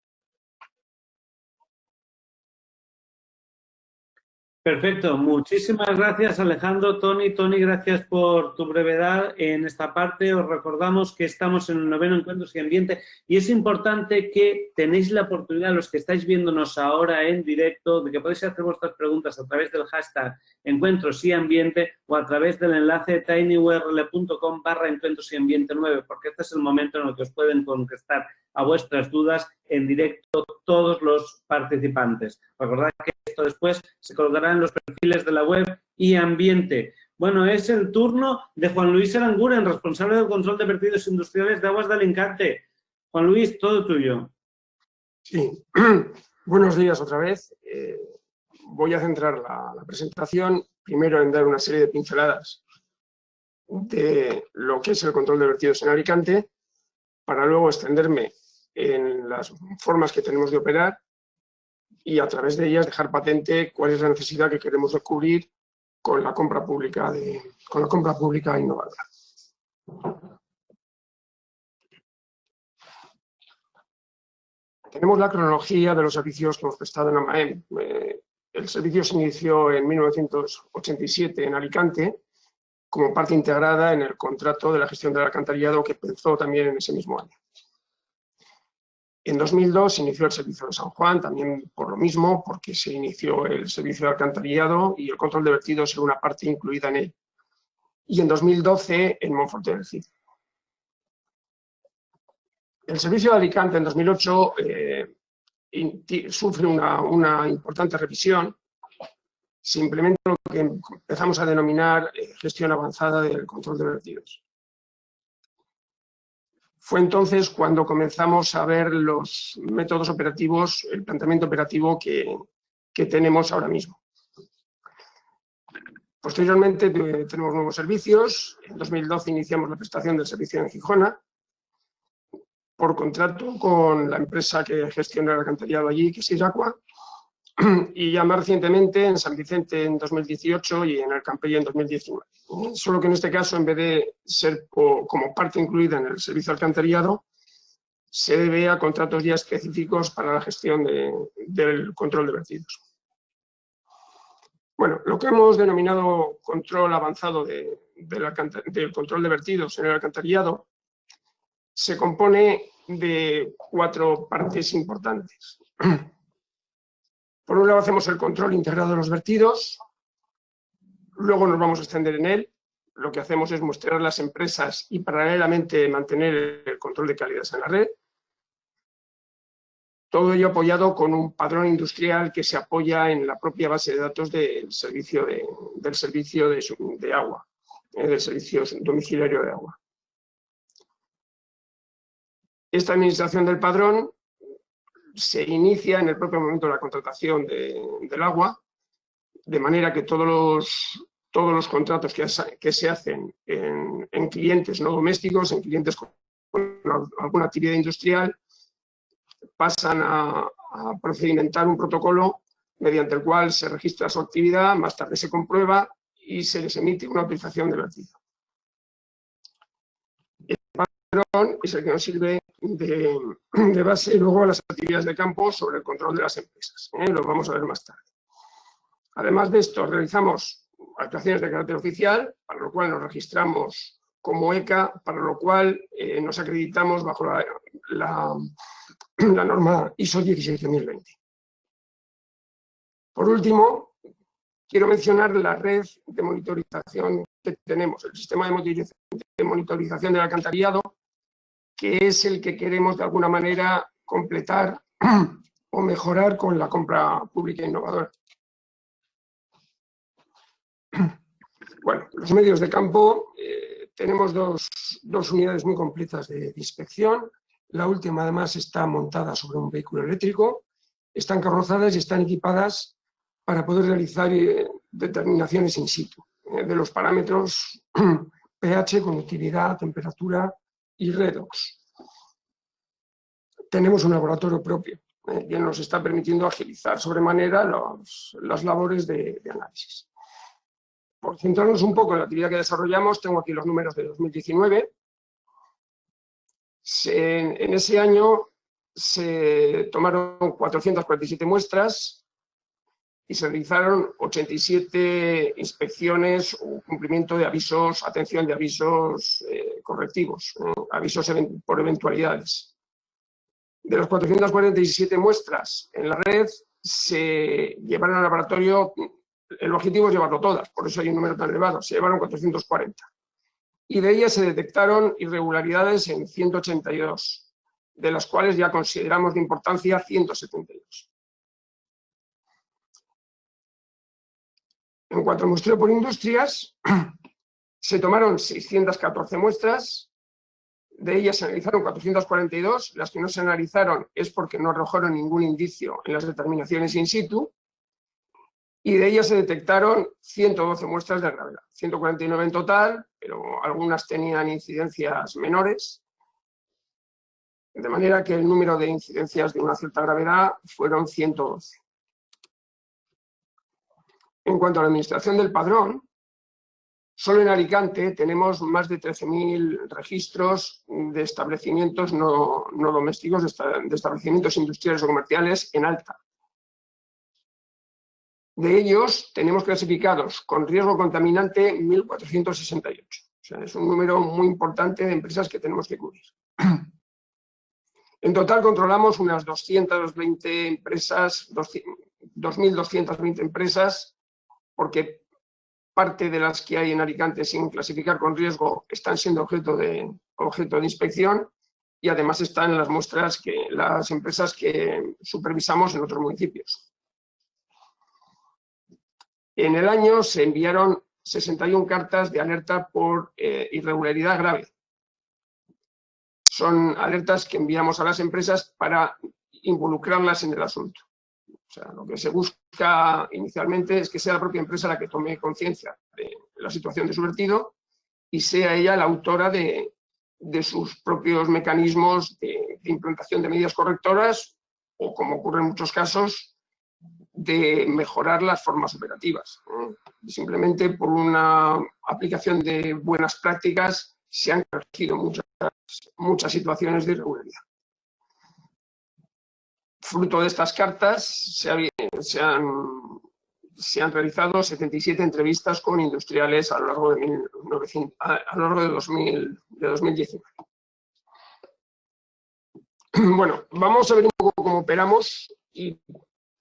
Perfecto, muchísimas gracias Alejandro, Toni, gracias por tu brevedad en esta parte. Os recordamos que estamos en el 9º Encuentros y Ambiente y es importante que tenéis la oportunidad, los que estáis viéndonos ahora en directo, de que podéis hacer vuestras preguntas a través del hashtag Encuentros y Ambiente o a través del enlace tinyurl.com/encuentrosyambiente9, porque este es el momento en el que os pueden contestar a vuestras dudas en directo todos los participantes. Recordad que esto después se colocará en los perfiles de la web y Ambiente. Bueno, es el turno de Juan Luis Aranguren, responsable del control de vertidos industriales de Aguas de Alicante. Juan Luis, todo tuyo. Sí, buenos días otra vez. Voy a centrar la presentación primero en dar una serie de pinceladas de lo que es el control de vertidos en Alicante, para luego extenderme en las formas que tenemos de operar y a través de ellas dejar patente cuál es la necesidad que queremos cubrir con la compra pública innovadora. Tenemos la cronología de los servicios que hemos prestado en AMAEM. El servicio se inició en 1987 en Alicante como parte integrada en el contrato de la gestión del alcantarillado que empezó también en ese mismo año. En 2002 se inició el servicio de San Juan, también por lo mismo, porque se inició el servicio de alcantarillado y el control de vertidos era una parte incluida en él. Y en 2012 en Monforte del Cid. El servicio de Alicante en 2008 sufre una importante revisión. Se implementa lo que empezamos a denominar gestión avanzada del control de vertidos. Fue entonces cuando comenzamos a ver los métodos operativos, el planteamiento operativo que tenemos ahora mismo. Posteriormente tenemos nuevos servicios. En 2012 iniciamos la prestación del servicio en Gijona, por contrato con la empresa que gestiona el alcantarillado allí, que es Iraqua. y ya más recientemente en San Vicente en 2018 y en el Campello en 2019. Solo que en este caso, en vez de ser como parte incluida en el servicio alcantarillado, se debe a contratos ya específicos para la gestión del control de vertidos. Bueno, lo que hemos denominado control avanzado del control de vertidos en el alcantarillado se compone de 4 partes importantes. Por un lado hacemos el control integrado de los vertidos, luego nos vamos a extender en él. Lo que hacemos es mostrar las empresas y paralelamente mantener el control de calidad en la red. Todo ello apoyado con un padrón industrial que se apoya en la propia base de datos del servicio de agua, del servicio domiciliario de agua. Esta administración del padrón se inicia en el propio momento de la contratación del agua, de manera que todos los contratos que se hacen en clientes no domésticos, en clientes con alguna actividad industrial, pasan a procedimentar un protocolo mediante el cual se registra su actividad, más tarde se comprueba y se les emite una autorización de vertido. El padrón es el que nos sirve de base luego a las actividades de campo sobre el control de las empresas. Lo vamos a ver más tarde. Además de esto, realizamos actuaciones de carácter oficial, para lo cual nos registramos como ECA, para lo cual nos acreditamos bajo la norma ISO 17020. Por último, quiero mencionar la red de monitorización que tenemos, el sistema de monitorización del alcantarillado, que es el que queremos de alguna manera completar o mejorar con la compra pública innovadora. Bueno, los medios de campo, tenemos dos unidades muy completas de inspección. La última, además, está montada sobre un vehículo eléctrico, están carrozadas y están equipadas para poder realizar determinaciones in situ de los parámetros pH, conductividad, temperatura y redox. Tenemos un laboratorio propio que nos está permitiendo agilizar sobremanera las labores de análisis. Por centrarnos un poco en la actividad que desarrollamos, tengo aquí los números de 2019. En ese año se tomaron 447 muestras y se realizaron 87 inspecciones o cumplimiento de avisos, atención de avisos correctivos, avisos por eventualidades. De las 447 muestras en la red, se llevaron al laboratorio, el objetivo es llevarlo todas, por eso hay un número tan elevado, se llevaron 440. Y de ellas se detectaron irregularidades en 182, de las cuales ya consideramos de importancia 172. En cuanto al muestreo por industrias, se tomaron 614 muestras, de ellas se analizaron 442, las que no se analizaron es porque no arrojaron ningún indicio en las determinaciones in situ, y de ellas se detectaron 112 muestras de gravedad, 149 en total, pero algunas tenían incidencias menores, de manera que el número de incidencias de una cierta gravedad fueron 112. En cuanto a la administración del padrón, solo en Alicante tenemos más de 13.000 registros de establecimientos no domésticos, de establecimientos industriales o comerciales en alta. De ellos tenemos clasificados con riesgo contaminante 1.468. O sea, es un número muy importante de empresas que tenemos que cubrir. En total controlamos unas 220 empresas, 2.220 empresas, porque parte de las que hay en Alicante sin clasificar con riesgo están siendo objeto de inspección y además están en las muestras las empresas que supervisamos en otros municipios. En el año se enviaron 61 cartas de alerta por irregularidad grave. Son alertas que enviamos a las empresas para involucrarlas en el asunto. O sea, lo que se busca inicialmente es que sea la propia empresa la que tome conciencia de la situación de su vertido y sea ella la autora de sus propios mecanismos de implantación de medidas correctoras o, como ocurre en muchos casos, de mejorar las formas operativas. Simplemente por una aplicación de buenas prácticas se han corregido muchas situaciones de irregularidad. Fruto de estas cartas se han realizado 77 entrevistas con industriales a lo largo de 2019. Bueno, vamos a ver un poco cómo operamos y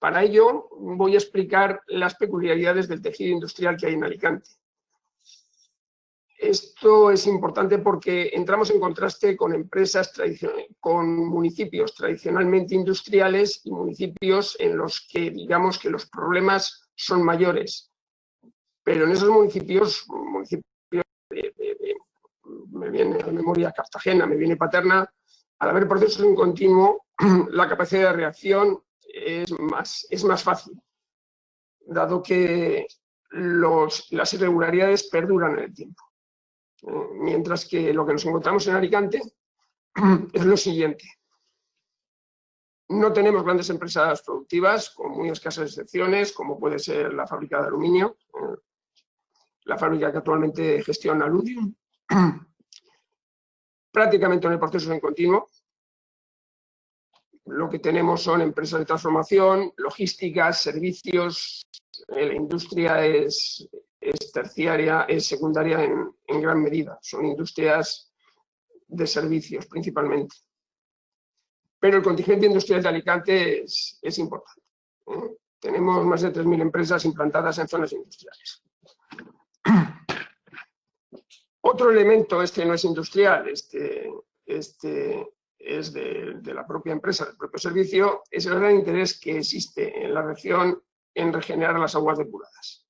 para ello voy a explicar las peculiaridades del tejido industrial que hay en Alicante. Esto es importante porque entramos en contraste con con municipios tradicionalmente industriales y municipios en los que digamos que los problemas son mayores. Pero en esos municipios me viene a la memoria Cartagena, me viene Paterna, al haber procesos en continuo, la capacidad de reacción es más fácil, dado que las irregularidades perduran en el tiempo. Mientras que lo que nos encontramos en Alicante es lo siguiente. No tenemos grandes empresas productivas, con muy escasas excepciones, como puede ser la fábrica de aluminio, la fábrica que actualmente gestiona Ludium. Prácticamente no hay procesos en continuo. Lo que tenemos son empresas de transformación, logísticas, servicios. La industria es terciaria, es secundaria en gran medida. Son industrias de servicios principalmente. Pero el contingente industrial de Alicante es importante. Tenemos más de 3.000 empresas implantadas en zonas industriales. Otro elemento, este no es industrial, este es de la propia empresa, del propio servicio, es el gran interés que existe en la región en regenerar las aguas depuradas.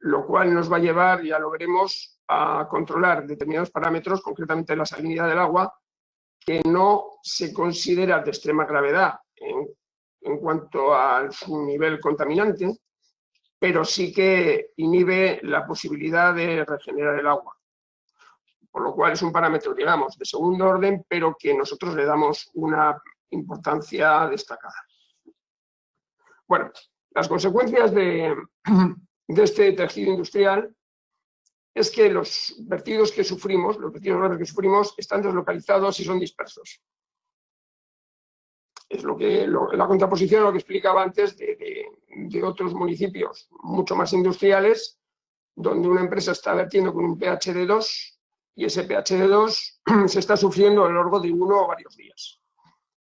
Lo cual nos va a llevar, ya lo veremos, a controlar determinados parámetros, concretamente la salinidad del agua, que no se considera de extrema gravedad en cuanto a su nivel contaminante, pero sí que inhibe la posibilidad de regenerar el agua. Por lo cual es un parámetro, digamos, de segundo orden, pero que nosotros le damos una importancia destacada. Bueno, las consecuencias de este tejido industrial es que los vertidos que sufrimos, están deslocalizados y son dispersos. Es la contraposición a lo que explicaba antes de otros municipios mucho más industriales, donde una empresa está vertiendo con un pH de 2 y ese pH de 2 se está sufriendo a lo largo de 1 o varios días.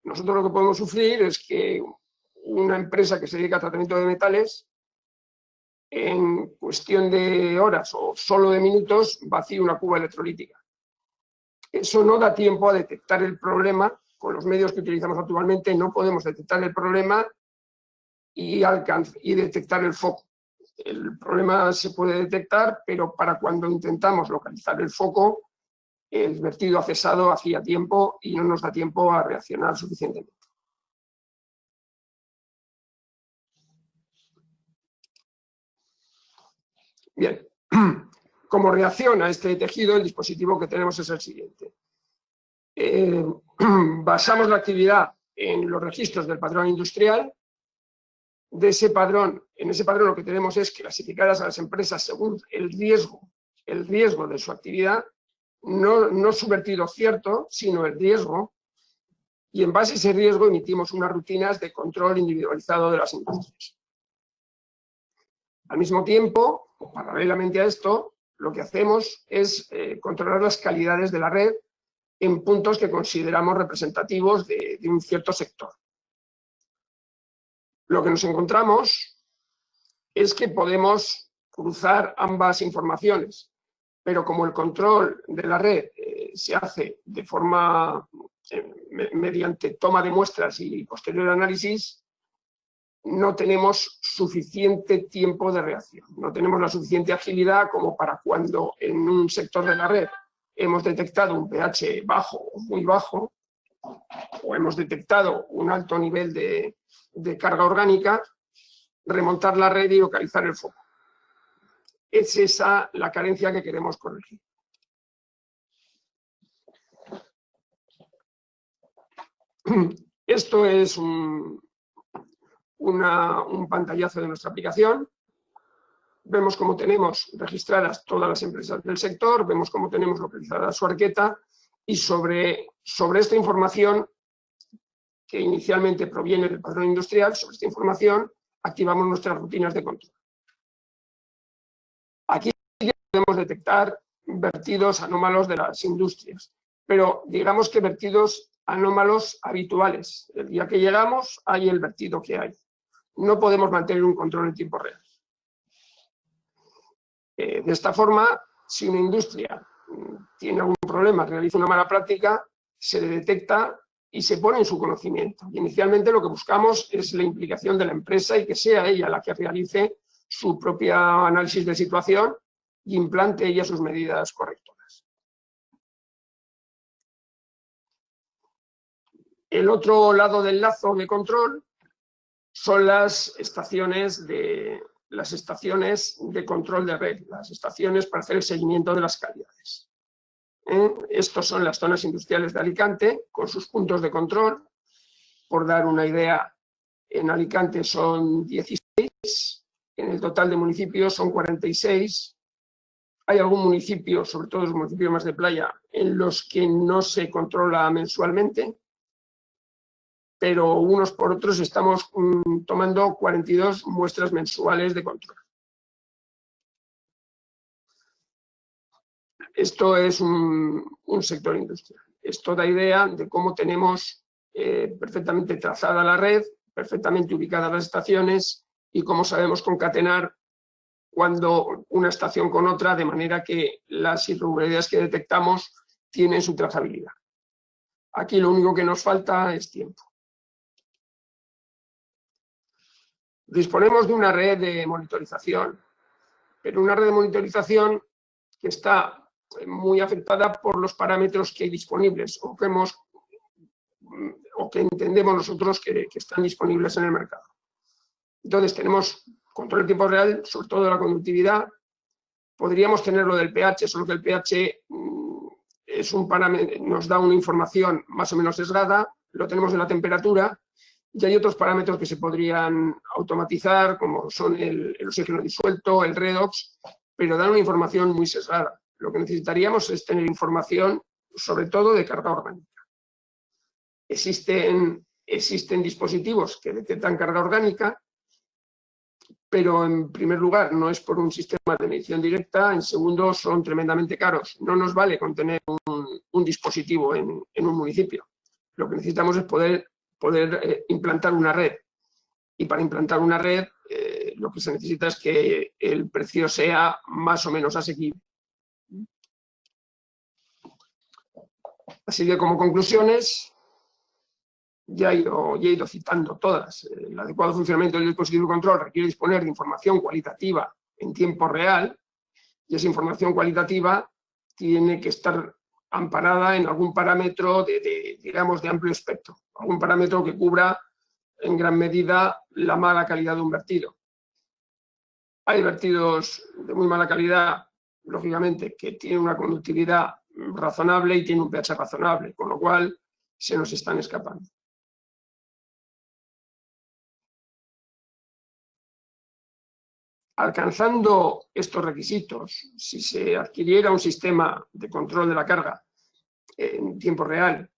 Nosotros lo que podemos sufrir es que una empresa que se dedica a tratamiento de metales, en cuestión de horas o solo de minutos, vacíe una cuba electrolítica. Eso no da tiempo a detectar el problema. Con los medios que utilizamos actualmente no podemos detectar el problema y detectar el foco. El problema se puede detectar, pero para cuando intentamos localizar el foco, el vertido ha cesado hacía tiempo y no nos da tiempo a reaccionar suficientemente. Bien, como reacción a este tejido, el dispositivo que tenemos es el siguiente. Basamos la actividad en los registros del padrón industrial. En ese padrón lo que tenemos es clasificadas a las empresas según el riesgo de su actividad, no su vertido cierto, sino el riesgo, y en base a ese riesgo emitimos unas rutinas de control individualizado de las industrias. Al mismo tiempo, paralelamente a esto, lo que hacemos es controlar las calidades de la red en puntos que consideramos representativos de un cierto sector. Lo que nos encontramos es que podemos cruzar ambas informaciones, pero como el control de la red se hace de forma mediante toma de muestras y posterior análisis, no tenemos suficiente tiempo de reacción, no tenemos la suficiente agilidad como para cuando en un sector de la red hemos detectado un pH bajo o muy bajo, o hemos detectado un alto nivel de carga orgánica, remontar la red y localizar el foco. Es esa la carencia que queremos corregir. Esto es un un pantallazo de nuestra aplicación. Vemos cómo tenemos registradas todas las empresas del sector, vemos cómo tenemos localizada su arqueta y sobre esta información, que inicialmente proviene del padrón industrial, sobre esta información activamos nuestras rutinas de control. Aquí podemos detectar vertidos anómalos de las industrias, pero digamos que vertidos anómalos habituales. El día que llegamos hay el vertido que hay. No podemos mantener un control en tiempo real. De esta forma, si una industria tiene algún problema, realiza una mala práctica, se le detecta y se pone en su conocimiento. Y inicialmente lo que buscamos es la implicación de la empresa y que sea ella la que realice su propio análisis de situación y implante ella sus medidas correctoras. El otro lado del lazo de control son las estaciones de control de red, las estaciones para hacer el seguimiento de las calidades. Estos son las zonas industriales de Alicante, con sus puntos de control. Por dar una idea, en Alicante son 16, en el total de municipios son 46. Hay algún municipio, sobre todo los municipios más de playa, en los que no se controla mensualmente, pero unos por otros estamos tomando 42 muestras mensuales de control. Esto es un sector industrial. Esto da idea de cómo tenemos perfectamente trazada la red, perfectamente ubicadas las estaciones y cómo sabemos concatenar cuando una estación con otra, de manera que las irregularidades que detectamos tienen su trazabilidad. Aquí lo único que nos falta es tiempo. Disponemos de una red de monitorización, pero una red de monitorización que está muy afectada por los parámetros que hay disponibles o que entendemos nosotros que están disponibles en el mercado. Entonces tenemos control en tiempo real, sobre todo de la conductividad. Podríamos tener lo del pH, solo que el pH es un parámetro, nos da una información más o menos sesgada. Lo tenemos de la temperatura y hay otros parámetros que se podrían automatizar, como son el oxígeno disuelto, el redox, pero dan una información muy sesgada. Lo que necesitaríamos es tener información, sobre todo de carga orgánica. Existen dispositivos que detectan carga orgánica, pero en primer lugar no es por un sistema de medición directa, en segundo son tremendamente caros. No nos vale con tener un dispositivo en un municipio. Lo que necesitamos es poder implantar una red. Y para implantar una red lo que se necesita es que el precio sea más o menos asequible. Así que como conclusiones, ya he ido citando todas. El adecuado funcionamiento del dispositivo de control requiere disponer de información cualitativa en tiempo real y esa información cualitativa tiene que estar amparada en algún parámetro digamos, de amplio espectro, algún parámetro que cubra en gran medida la mala calidad de un vertido. Hay vertidos de muy mala calidad, lógicamente, que tienen una conductividad razonable y tienen un pH razonable, con lo cual se nos están escapando. Alcanzando estos requisitos, si se adquiriera un sistema de control de la carga en tiempo real,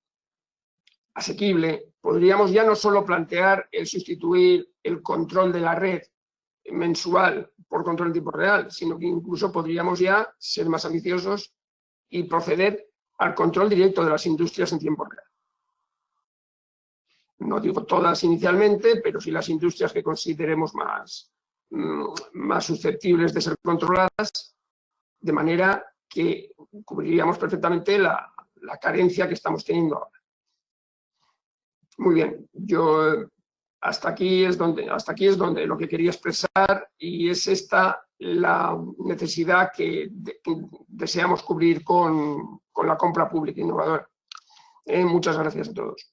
asequible, podríamos ya no solo plantear el sustituir el control de la red mensual por control en tiempo real, sino que incluso podríamos ya ser más ambiciosos y proceder al control directo de las industrias en tiempo real. No digo todas inicialmente, pero sí las industrias que consideremos más susceptibles de ser controladas, de manera que cubriríamos perfectamente la carencia que estamos teniendo ahora. Muy bien, hasta aquí es donde lo que quería expresar, y es esta la necesidad que deseamos cubrir con la compra pública innovadora. Muchas gracias a todos.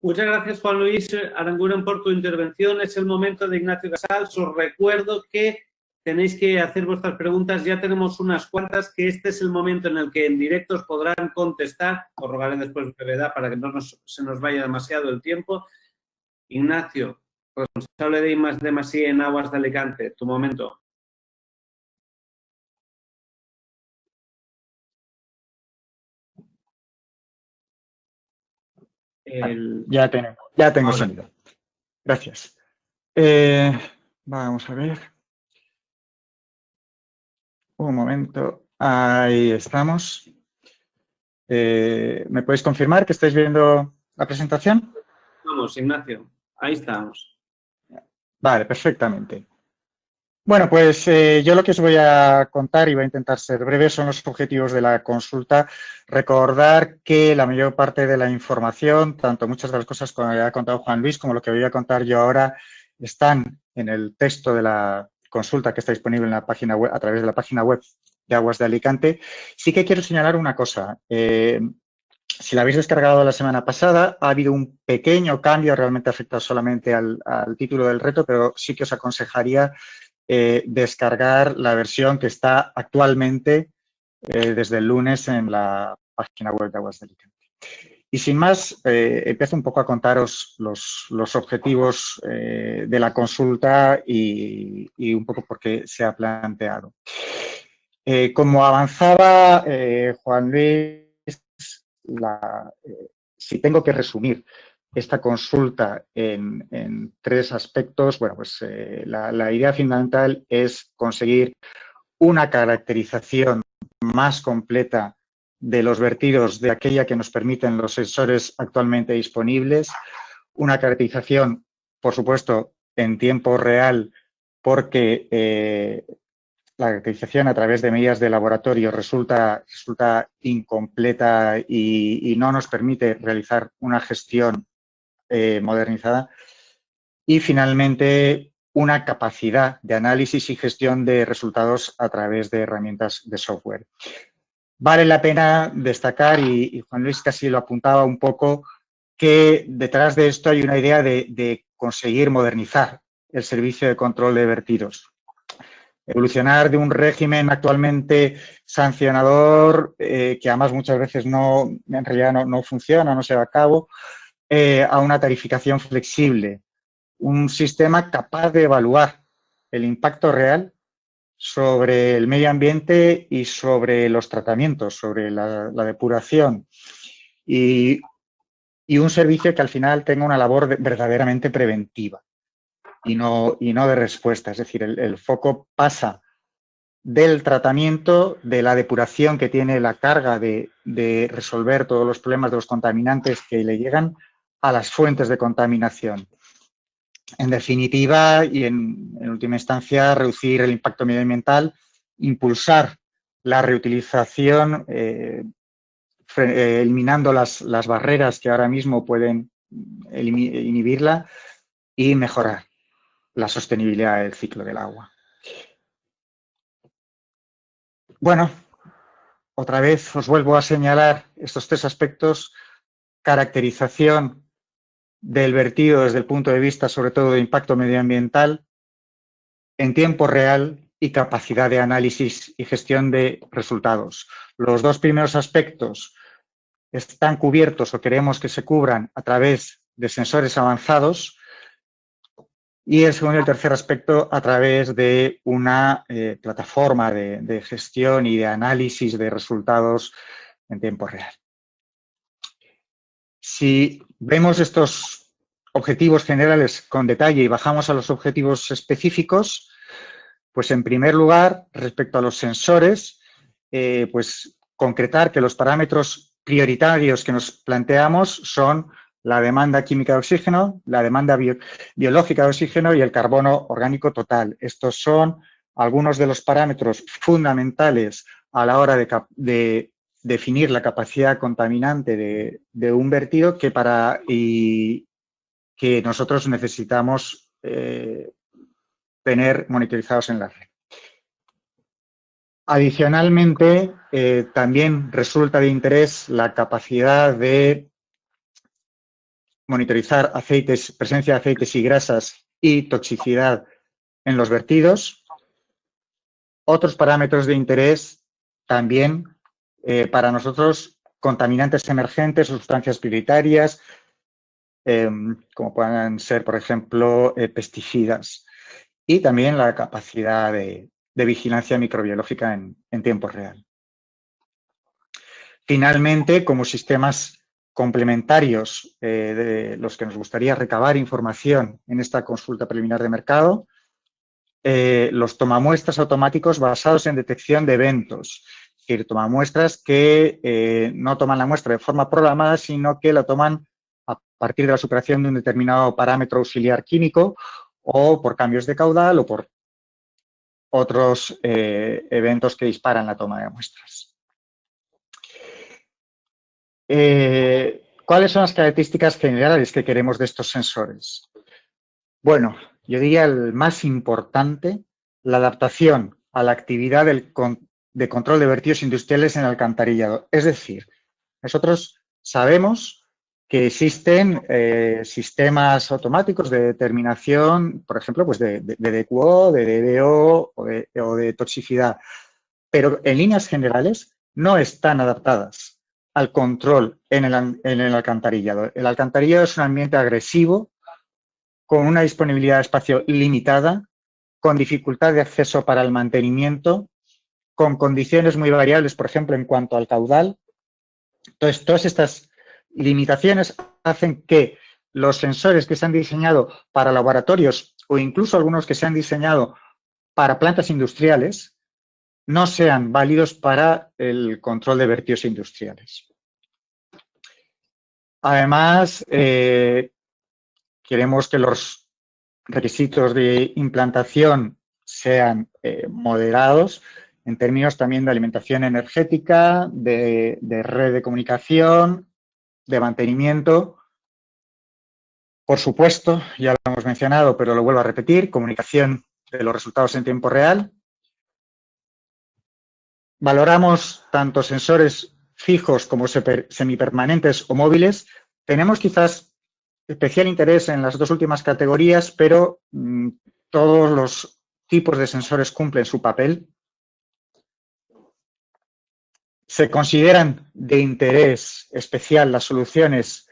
Muchas gracias, Juan Luis Aranguren, por tu intervención. Es el momento de Ignacio Casals. Os recuerdo que tenéis que hacer vuestras preguntas. Ya tenemos unas cuantas, que este es el momento en el que en directo os podrán contestar. Os rogaré después brevedad para que no se nos vaya demasiado el tiempo. Ignacio, responsable de I+D+I en Aguas de Alicante, tu momento. Ya tengo sonido. Gracias. Vamos a ver. Un momento. Ahí estamos. ¿Me podéis confirmar que estáis viendo la presentación? Vamos, Ignacio. Ahí estamos. Vale, perfectamente. Bueno, pues yo lo que os voy a contar y voy a intentar ser breve son los objetivos de la consulta. Recordar que la mayor parte de la información, tanto muchas de las cosas que ha contado Juan Luis como lo que voy a contar yo ahora, están en el texto de la consulta que está disponible en la página web, a través de la página web de Aguas de Alicante. Sí que quiero señalar una cosa. Si la habéis descargado la semana pasada, ha habido un pequeño cambio, realmente afecta solamente al título del reto, pero sí que os aconsejaría descargar la versión que está actualmente desde el lunes en la página web de Aguas de Alicante. Y sin más, empiezo un poco a contaros los objetivos de la consulta y un poco por qué se ha planteado. Como avanzaba Juan Luis, si tengo que resumir esta consulta en tres aspectos, bueno, pues la idea fundamental es conseguir una caracterización más completa de los vertidos de aquella que nos permiten los sensores actualmente disponibles, una caracterización, por supuesto, en tiempo real, porque la caracterización a través de medidas de laboratorio resulta incompleta y no nos permite realizar una gestión modernizada. Y finalmente, una capacidad de análisis y gestión de resultados a través de herramientas de software. Vale la pena destacar, y Juan Luis casi lo apuntaba un poco, que detrás de esto hay una idea de conseguir modernizar el servicio de control de vertidos. Evolucionar de un régimen actualmente sancionador, que además muchas veces en realidad no funciona, no se va a cabo, a una tarificación flexible. Un sistema capaz de evaluar el impacto real sobre el medio ambiente y sobre los tratamientos, sobre la depuración. Y un servicio que al final tenga una labor verdaderamente preventiva y no de respuesta. Es decir, el foco pasa del tratamiento, de la depuración que tiene la carga de resolver todos los problemas de los contaminantes que le llegan, a las fuentes de contaminación. En definitiva, y en última instancia, reducir el impacto medioambiental, impulsar la reutilización, eliminando las barreras que ahora mismo pueden inhibirla y mejorar la sostenibilidad del ciclo del agua. Bueno, otra vez os vuelvo a señalar estos tres aspectos: caracterización del vertido desde el punto de vista, sobre todo, de impacto medioambiental en tiempo real y capacidad de análisis y gestión de resultados. Los dos primeros aspectos están cubiertos o queremos que se cubran a través de sensores avanzados, y el segundo y el tercer aspecto a través de una plataforma de gestión y de análisis de resultados en tiempo real. Si vemos estos objetivos generales con detalle y bajamos a los objetivos específicos, pues en primer lugar, respecto a los sensores, pues concretar que los parámetros prioritarios que nos planteamos son la demanda química de oxígeno, la demanda biológica de oxígeno y el carbono orgánico total. Estos son algunos de los parámetros fundamentales a la hora de definir la capacidad contaminante de un vertido que nosotros necesitamos tener monitorizados en la red. Adicionalmente, también resulta de interés la capacidad de monitorizar presencia de aceites y grasas y toxicidad en los vertidos. Otros parámetros de interés también para nosotros: contaminantes emergentes, sustancias prioritarias, como puedan ser, por ejemplo, pesticidas, y también la capacidad de vigilancia microbiológica en tiempo real. Finalmente, como sistemas complementarios de los que nos gustaría recabar información en esta consulta preliminar de mercado, los tomamuestras automáticos basados en detección de eventos. Es decir, tomamuestras que no toman la muestra de forma programada, sino que la toman a partir de la superación de un determinado parámetro auxiliar químico o por cambios de caudal o por otros eventos que disparan la toma de muestras. ¿Cuáles son las características generales que queremos de estos sensores? Bueno, yo diría el más importante, la adaptación a la actividad de control de vertidos industriales en alcantarillado. Es decir, nosotros sabemos que existen sistemas automáticos de determinación, por ejemplo, pues de DQO, de DBO o de toxicidad, pero en líneas generales no están adaptadas al control en el alcantarillado. El alcantarillado es un ambiente agresivo, con una disponibilidad de espacio limitada, con dificultad de acceso para el mantenimiento, con condiciones muy variables, por ejemplo, en cuanto al caudal. Entonces, todas estas limitaciones hacen que los sensores que se han diseñado para laboratorios o incluso algunos que se han diseñado para plantas industriales no sean válidos para el control de vertidos industriales. Además, queremos que los requisitos de implantación sean moderados en términos también de alimentación energética, de red de comunicación, de mantenimiento. Por supuesto, ya lo hemos mencionado, pero lo vuelvo a repetir, comunicación de los resultados en tiempo real. Valoramos tanto sensores fijos como semipermanentes o móviles. Tenemos quizás especial interés en las dos últimas categorías, pero todos los tipos de sensores cumplen su papel. Se consideran de interés especial las soluciones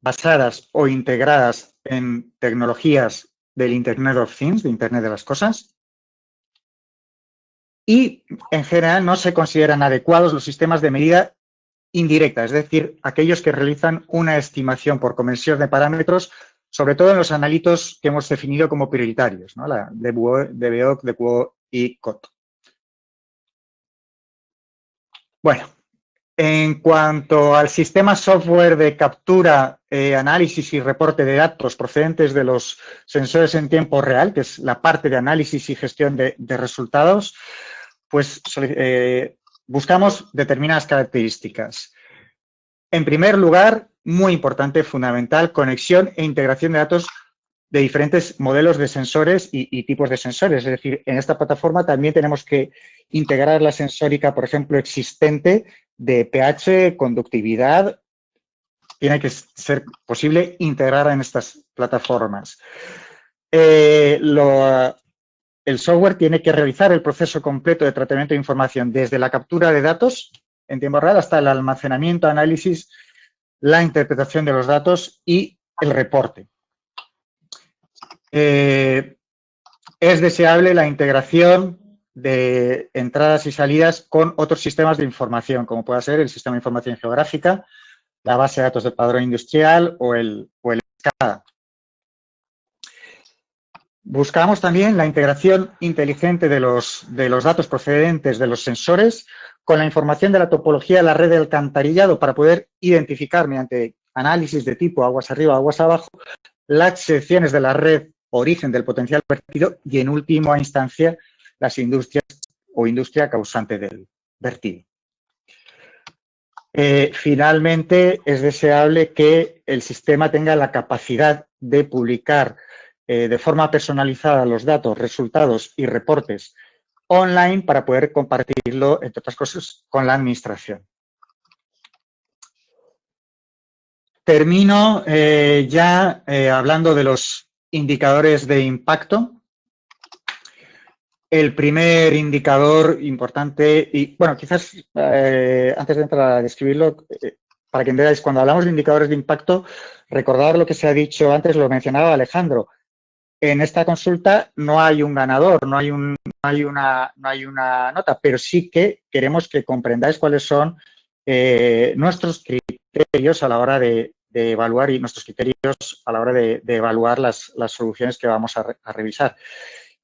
basadas o integradas en tecnologías del Internet of Things, de Internet de las Cosas. Y, en general, no se consideran adecuados los sistemas de medida indirecta, es decir, aquellos que realizan una estimación por conversión de parámetros, sobre todo en los analitos que hemos definido como prioritarios, ¿no? La DBO, DQO y COT. Bueno, en cuanto al sistema software de captura, análisis y reporte de datos procedentes de los sensores en tiempo real, que es la parte de análisis y gestión de resultados, pues buscamos determinadas características. En primer lugar, muy importante, fundamental, conexión e integración de datos de diferentes modelos de sensores y tipos de sensores. Es decir, en esta plataforma también tenemos que integrar la sensórica, por ejemplo, existente de pH, conductividad. Tiene que ser posible integrarla en estas plataformas. El software tiene que realizar el proceso completo de tratamiento de información desde la captura de datos en tiempo real hasta el almacenamiento, análisis, la interpretación de los datos y el reporte. Es deseable la integración de entradas y salidas con otros sistemas de información, como pueda ser el sistema de información geográfica, la base de datos del padrón industrial o el SCADA. Buscamos también la integración inteligente de los datos procedentes de los sensores con la información de la topología de la red de alcantarillado para poder identificar mediante análisis de tipo aguas arriba, aguas abajo, las secciones de la red origen del potencial vertido y, en última instancia, las industrias o industria causante del vertido. Finalmente, es deseable que el sistema tenga la capacidad de publicar de forma personalizada los datos, resultados y reportes online para poder compartirlo, entre otras cosas, con la administración. Termino ya hablando de los indicadores de impacto. El primer indicador importante, y bueno, quizás antes de entrar a describirlo, para que entendáis, cuando hablamos de indicadores de impacto, recordad lo que se ha dicho antes, lo mencionaba Alejandro. En esta consulta no hay un ganador, no hay una nota, pero sí que queremos que comprendáis cuáles son nuestros criterios a la hora de evaluar y nuestros criterios a la hora de evaluar las soluciones que vamos a revisar.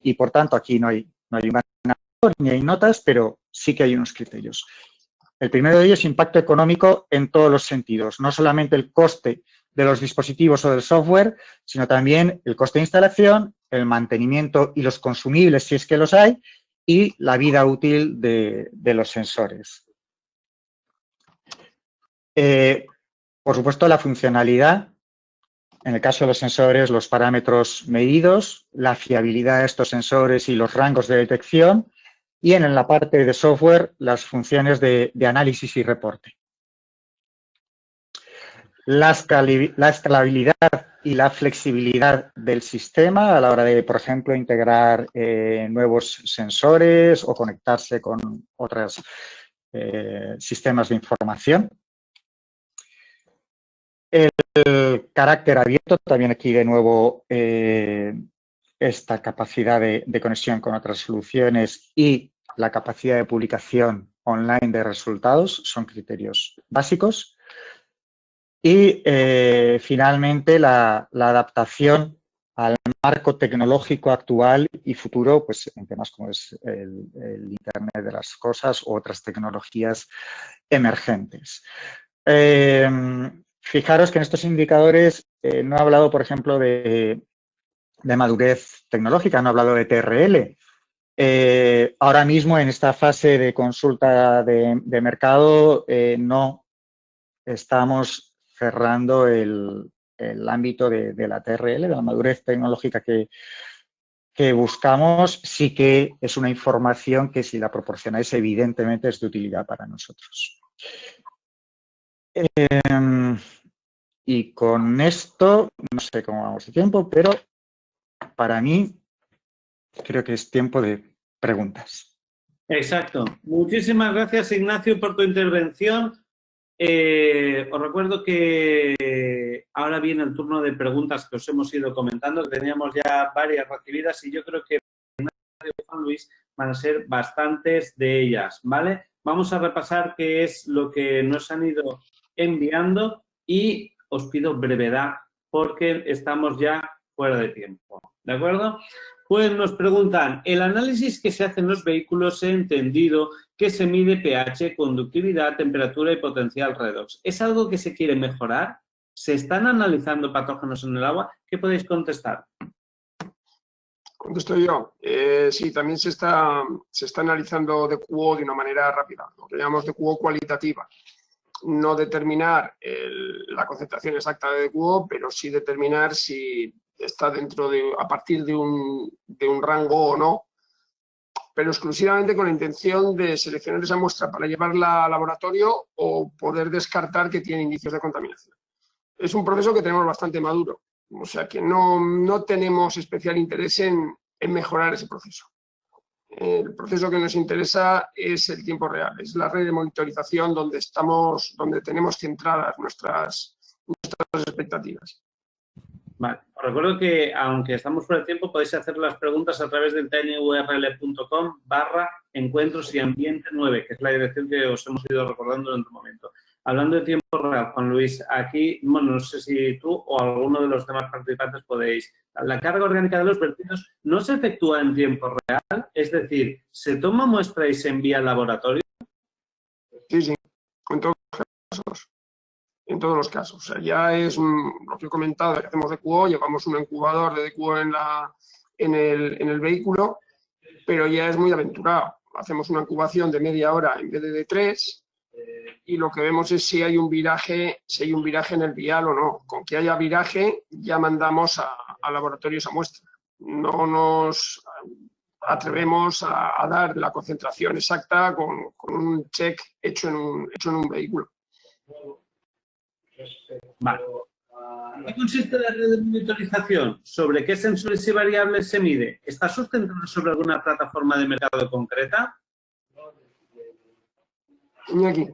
Y, por tanto, aquí no hay un ganador ni hay notas, pero sí que hay unos criterios. El primero de ellos es impacto económico en todos los sentidos, no solamente el coste de los dispositivos o del software, sino también el coste de instalación, el mantenimiento y los consumibles, si es que los hay, y la vida útil de los sensores. Por supuesto, la funcionalidad, en el caso de los sensores, los parámetros medidos, la fiabilidad de estos sensores y los rangos de detección, y en la parte de software, las funciones de análisis y reporte. La escalabilidad y la flexibilidad del sistema a la hora de, por ejemplo, integrar nuevos sensores o conectarse con otros sistemas de información. El carácter abierto, también aquí de nuevo esta capacidad de conexión con otras soluciones y la capacidad de publicación online de resultados son criterios básicos. Y finalmente la adaptación al marco tecnológico actual y futuro, pues en temas como es el Internet de las cosas u otras tecnologías emergentes. Fijaros que en estos indicadores no he hablado, por ejemplo, de madurez tecnológica, no he hablado de TRL. Ahora mismo, en esta fase de consulta de mercado, no estamos cerrando el ámbito de la TRL, de la madurez tecnológica que buscamos. Sí que es una información que, si la proporcionáis, evidentemente es de utilidad para nosotros. Y con esto, no sé cómo vamos de tiempo, pero para mí creo que es tiempo de preguntas. Exacto. Muchísimas gracias, Ignacio, por tu intervención. Os recuerdo que ahora viene el turno de preguntas que os hemos ido comentando, que teníamos ya varias recibidas y yo creo que Juan Luis van a ser bastantes de ellas, ¿vale? Vamos a repasar qué es lo que nos han ido enviando y os pido brevedad porque estamos ya fuera de tiempo, ¿de acuerdo? Pues nos preguntan, el análisis que se hace en los vehículos, he entendido que se mide pH, conductividad, temperatura y potencial redox. ¿Es algo que se quiere mejorar? ¿Se están analizando patógenos en el agua? ¿Qué podéis contestar? Contesto yo. Sí, también se está analizando DQO de una manera rápida, lo que llamamos DQO cualitativa. No determinar la concentración exacta de DQO, pero sí determinar si está a partir de un rango o no, pero exclusivamente con la intención de seleccionar esa muestra para llevarla al laboratorio o poder descartar que tiene indicios de contaminación. Es un proceso que tenemos bastante maduro, o sea que no tenemos especial interés en mejorar ese proceso. El proceso que nos interesa es el tiempo real, es la red de monitorización donde tenemos centradas nuestras expectativas. Vale, os recuerdo que, aunque estamos fuera de tiempo, podéis hacer las preguntas a través del tinyurl.com/encuentros y ambiente 9, que es la dirección que os hemos ido recordando en otro momento. Hablando de tiempo real, Juan Luis, aquí, bueno, no sé si tú o alguno de los demás participantes podéis. La carga orgánica de los vertidos no se efectúa en tiempo real, es decir, ¿se toma muestra y se envía al laboratorio? Sí, en todos los casos. En todos los casos. O sea, ya es lo que he comentado, que hacemos DQO, llevamos un incubador de DQO en el vehículo, pero ya es muy aventurado. Hacemos una incubación de media hora en vez de 3 y lo que vemos es si hay un viraje en el vial o no. Con que haya viraje ya mandamos al laboratorio esa muestra. No nos atrevemos a dar la concentración exacta con un check hecho en un vehículo. Vale. ¿En qué consiste la red de monitorización? ¿Sobre qué sensores y variables se mide? ¿Está sustentada sobre alguna plataforma de mercado concreta? Iñaki.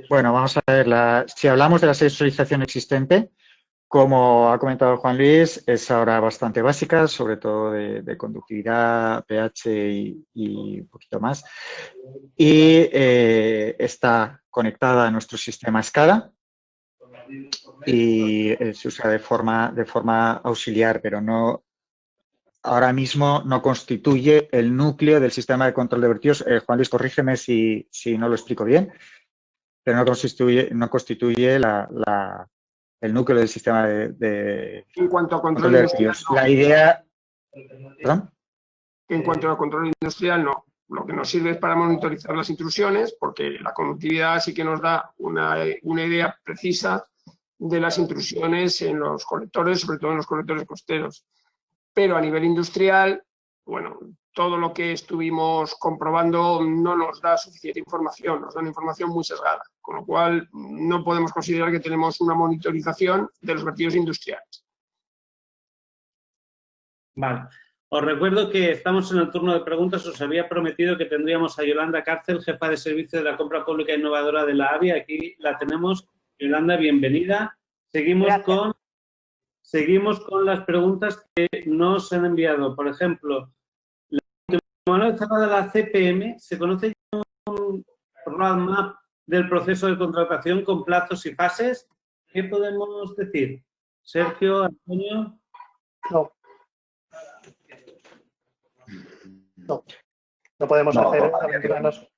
Bueno, vamos a ver, si hablamos de la sensorización existente, como ha comentado Juan Luis, es ahora bastante básica, sobre todo de conductividad, pH y un poquito más. Y está conectada a nuestro sistema SCADA y se usa de forma auxiliar, pero no, ahora mismo no constituye el núcleo del sistema de control de vertidos. Juan Luis, corrígeme si no lo explico bien, pero no constituye el núcleo del sistema de En cuanto a control control de industrial, vertidos. La idea... ¿Perdón? en cuanto a control industrial, no. Lo que nos sirve es para monitorizar las intrusiones, porque la conductividad sí que nos da una idea precisa de las intrusiones en los colectores, sobre todo en los colectores costeros. Pero a nivel industrial, bueno, todo lo que estuvimos comprobando no nos da suficiente información, nos da una información muy sesgada, con lo cual no podemos considerar que tenemos una monitorización de los vertidos industriales. Vale. Os recuerdo que estamos en el turno de preguntas. Os había prometido que tendríamos a Yolanda Cárcel, jefa de servicio de la compra pública innovadora de la AVIA. Aquí la tenemos. Yolanda, bienvenida. Seguimos con las preguntas que nos han enviado. Por ejemplo, la manual cerrada de la CPM, ¿se conoce un roadmap del proceso de contratación con plazos y fases? ¿Qué podemos decir? Sergio, Antonio. No podemos aventurarnos.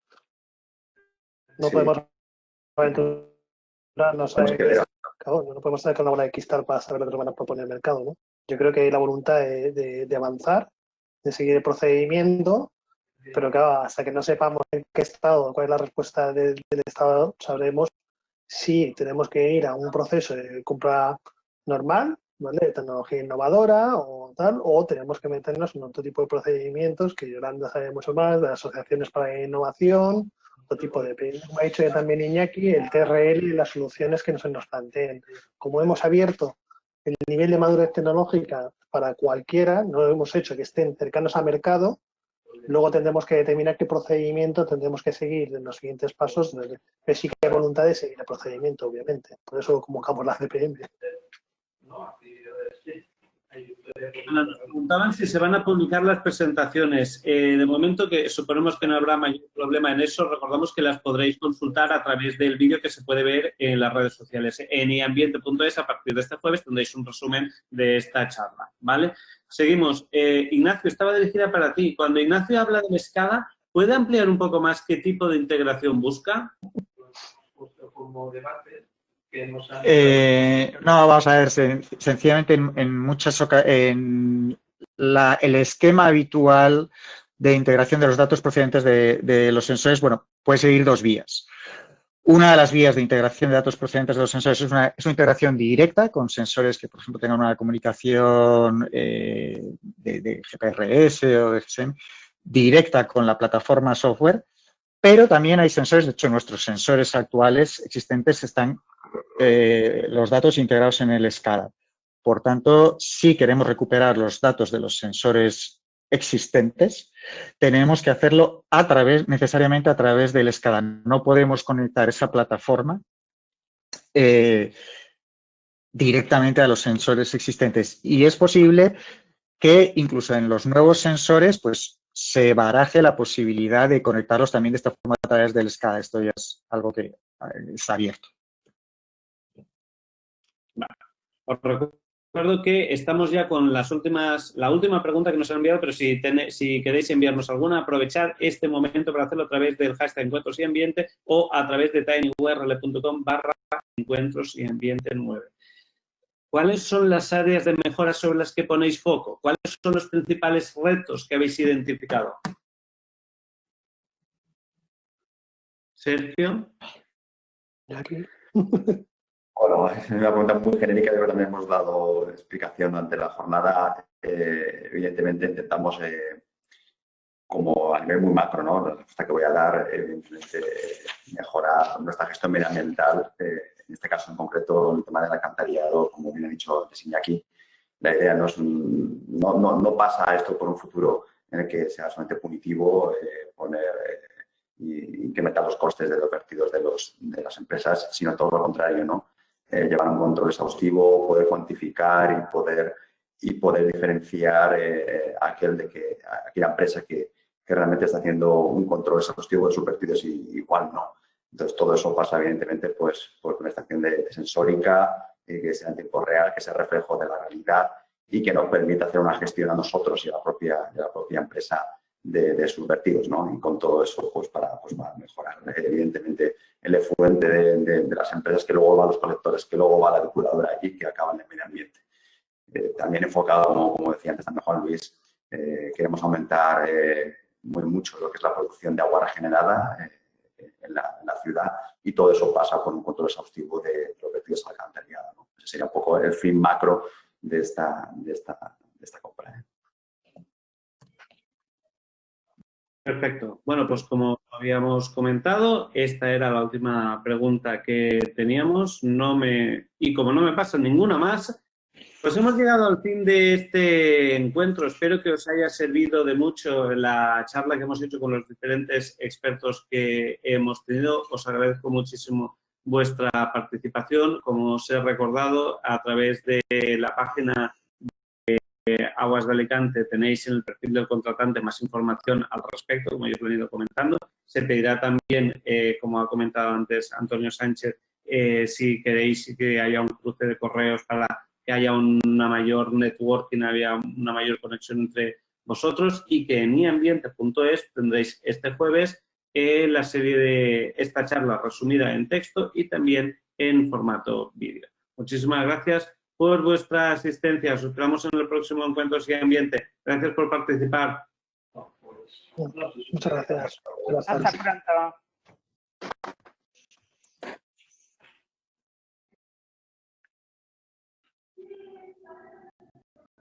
No podemos aventurarnos a no podemos hacer con la bola de cristal para saber lo que nos van a proponer el mercado, ¿no? Yo creo que hay la voluntad de avanzar, de seguir el procedimiento, pero claro, hasta que no sepamos en qué estado, cuál es la respuesta del Estado, sabremos si tenemos que ir a un proceso de compra normal, ¿vale?, de tecnología innovadora o tal, o tenemos que meternos en otro tipo de procedimientos que Yolanda sabe mucho más, de asociaciones para la innovación, otro tipo de... Como ha dicho también Iñaki, el TRL y las soluciones que se nos planteen. Como hemos abierto el nivel de madurez tecnológica para cualquiera, no lo hemos hecho que estén cercanos al mercado, luego tendremos que determinar qué procedimiento tendremos que seguir en los siguientes pasos, pero sí que hay voluntad de seguir el procedimiento, obviamente. Por eso convocamos la CPM. Nos preguntaban si se van a publicar las presentaciones. De momento, que suponemos que no habrá mayor problema en eso, recordamos que las podréis consultar a través del vídeo que se puede ver en las redes sociales. En iambiente.es, a partir de este jueves, tendréis un resumen de esta charla, ¿vale? Seguimos. Ignacio, estaba dirigida para ti. Cuando Ignacio habla de SCADA, ¿puede ampliar un poco más qué tipo de integración busca? Como debate. No, vamos a ver, sencillamente en muchas ocasiones, el esquema habitual de integración de los datos procedentes de los sensores, bueno, puede seguir dos vías. Una de las vías de integración de datos procedentes de los sensores es una integración directa con sensores que, por ejemplo, tengan una comunicación de GPRS o de GSM directa con la plataforma software, pero también hay sensores, de hecho, nuestros sensores actuales existentes están los datos integrados en el SCADA. Por tanto, si queremos recuperar los datos de los sensores existentes, tenemos que hacerlo necesariamente a través del SCADA. No podemos conectar esa plataforma directamente a los sensores existentes. Y es posible que incluso en los nuevos sensores, pues, se baraje la posibilidad de conectarlos también de esta forma a través del SCADA. Esto ya es algo que está abierto. Os recuerdo que estamos ya con la última pregunta que nos han enviado, pero si queréis enviarnos alguna, aprovechad este momento para hacerlo a través del hashtag Encuentros y Ambiente o a través de tinyurl.com/encuentros y ambiente 9. ¿Cuáles son las áreas de mejora sobre las que ponéis foco? ¿Cuáles son los principales retos que habéis identificado? Sergio. Aquí. Bueno, es una pregunta muy genérica, pero también hemos dado explicación durante la jornada. Evidentemente intentamos, como a nivel muy macro, ¿no?, la respuesta que voy a dar, evidentemente, mejorar nuestra gestión medioambiental, en este caso en concreto el tema del alcantarillado, como bien ha dicho antes Iñaki. La idea no pasa esto por un futuro en el que sea solamente punitivo, poner incrementar los costes de los vertidos de las empresas, sino todo lo contrario, ¿no? Llevar un control exhaustivo, poder cuantificar y poder diferenciar aquella empresa que realmente está haciendo un control exhaustivo de sus vertidos y cuál no. Entonces, todo eso pasa, evidentemente, pues con esta acción de sensórica, que sea en tiempo real, que sea reflejo de la realidad y que nos permita hacer una gestión a nosotros y a la propia empresa de sus vertidos, ¿no? Y con todo eso, pues para mejorar, evidentemente, el efluente de las empresas, que luego va a los colectores, que luego va a la depuradora y que acaba en el medio ambiente. También enfocado, como decía antes también Juan Luis, queremos aumentar muy mucho lo que es la producción de agua regenerada en la ciudad, y todo eso pasa por un control exhaustivo de los vertidos alcantarillados, ¿no? Ese sería un poco el fin macro de esta compra. Perfecto. Bueno, pues como habíamos comentado, esta era la última pregunta que teníamos. Y como no me pasa ninguna más, pues hemos llegado al fin de este encuentro. Espero que os haya servido de mucho la charla que hemos hecho con los diferentes expertos que hemos tenido. Os agradezco muchísimo vuestra participación. Como os he recordado, a través de la página Aguas de Alicante tenéis en el perfil del contratante más información al respecto, como yo os he venido comentando. Se pedirá también, como ha comentado antes Antonio Sánchez, si queréis que haya un cruce de correos para que haya una mayor networking, haya una mayor conexión entre vosotros, y que en miambiente.es tendréis este jueves la serie de esta charla resumida en texto y también en formato vídeo. Muchísimas gracias por vuestra asistencia. Os esperamos en el próximo encuentro Sí Ambiente. Gracias por participar. Muchas gracias. Hasta pronto.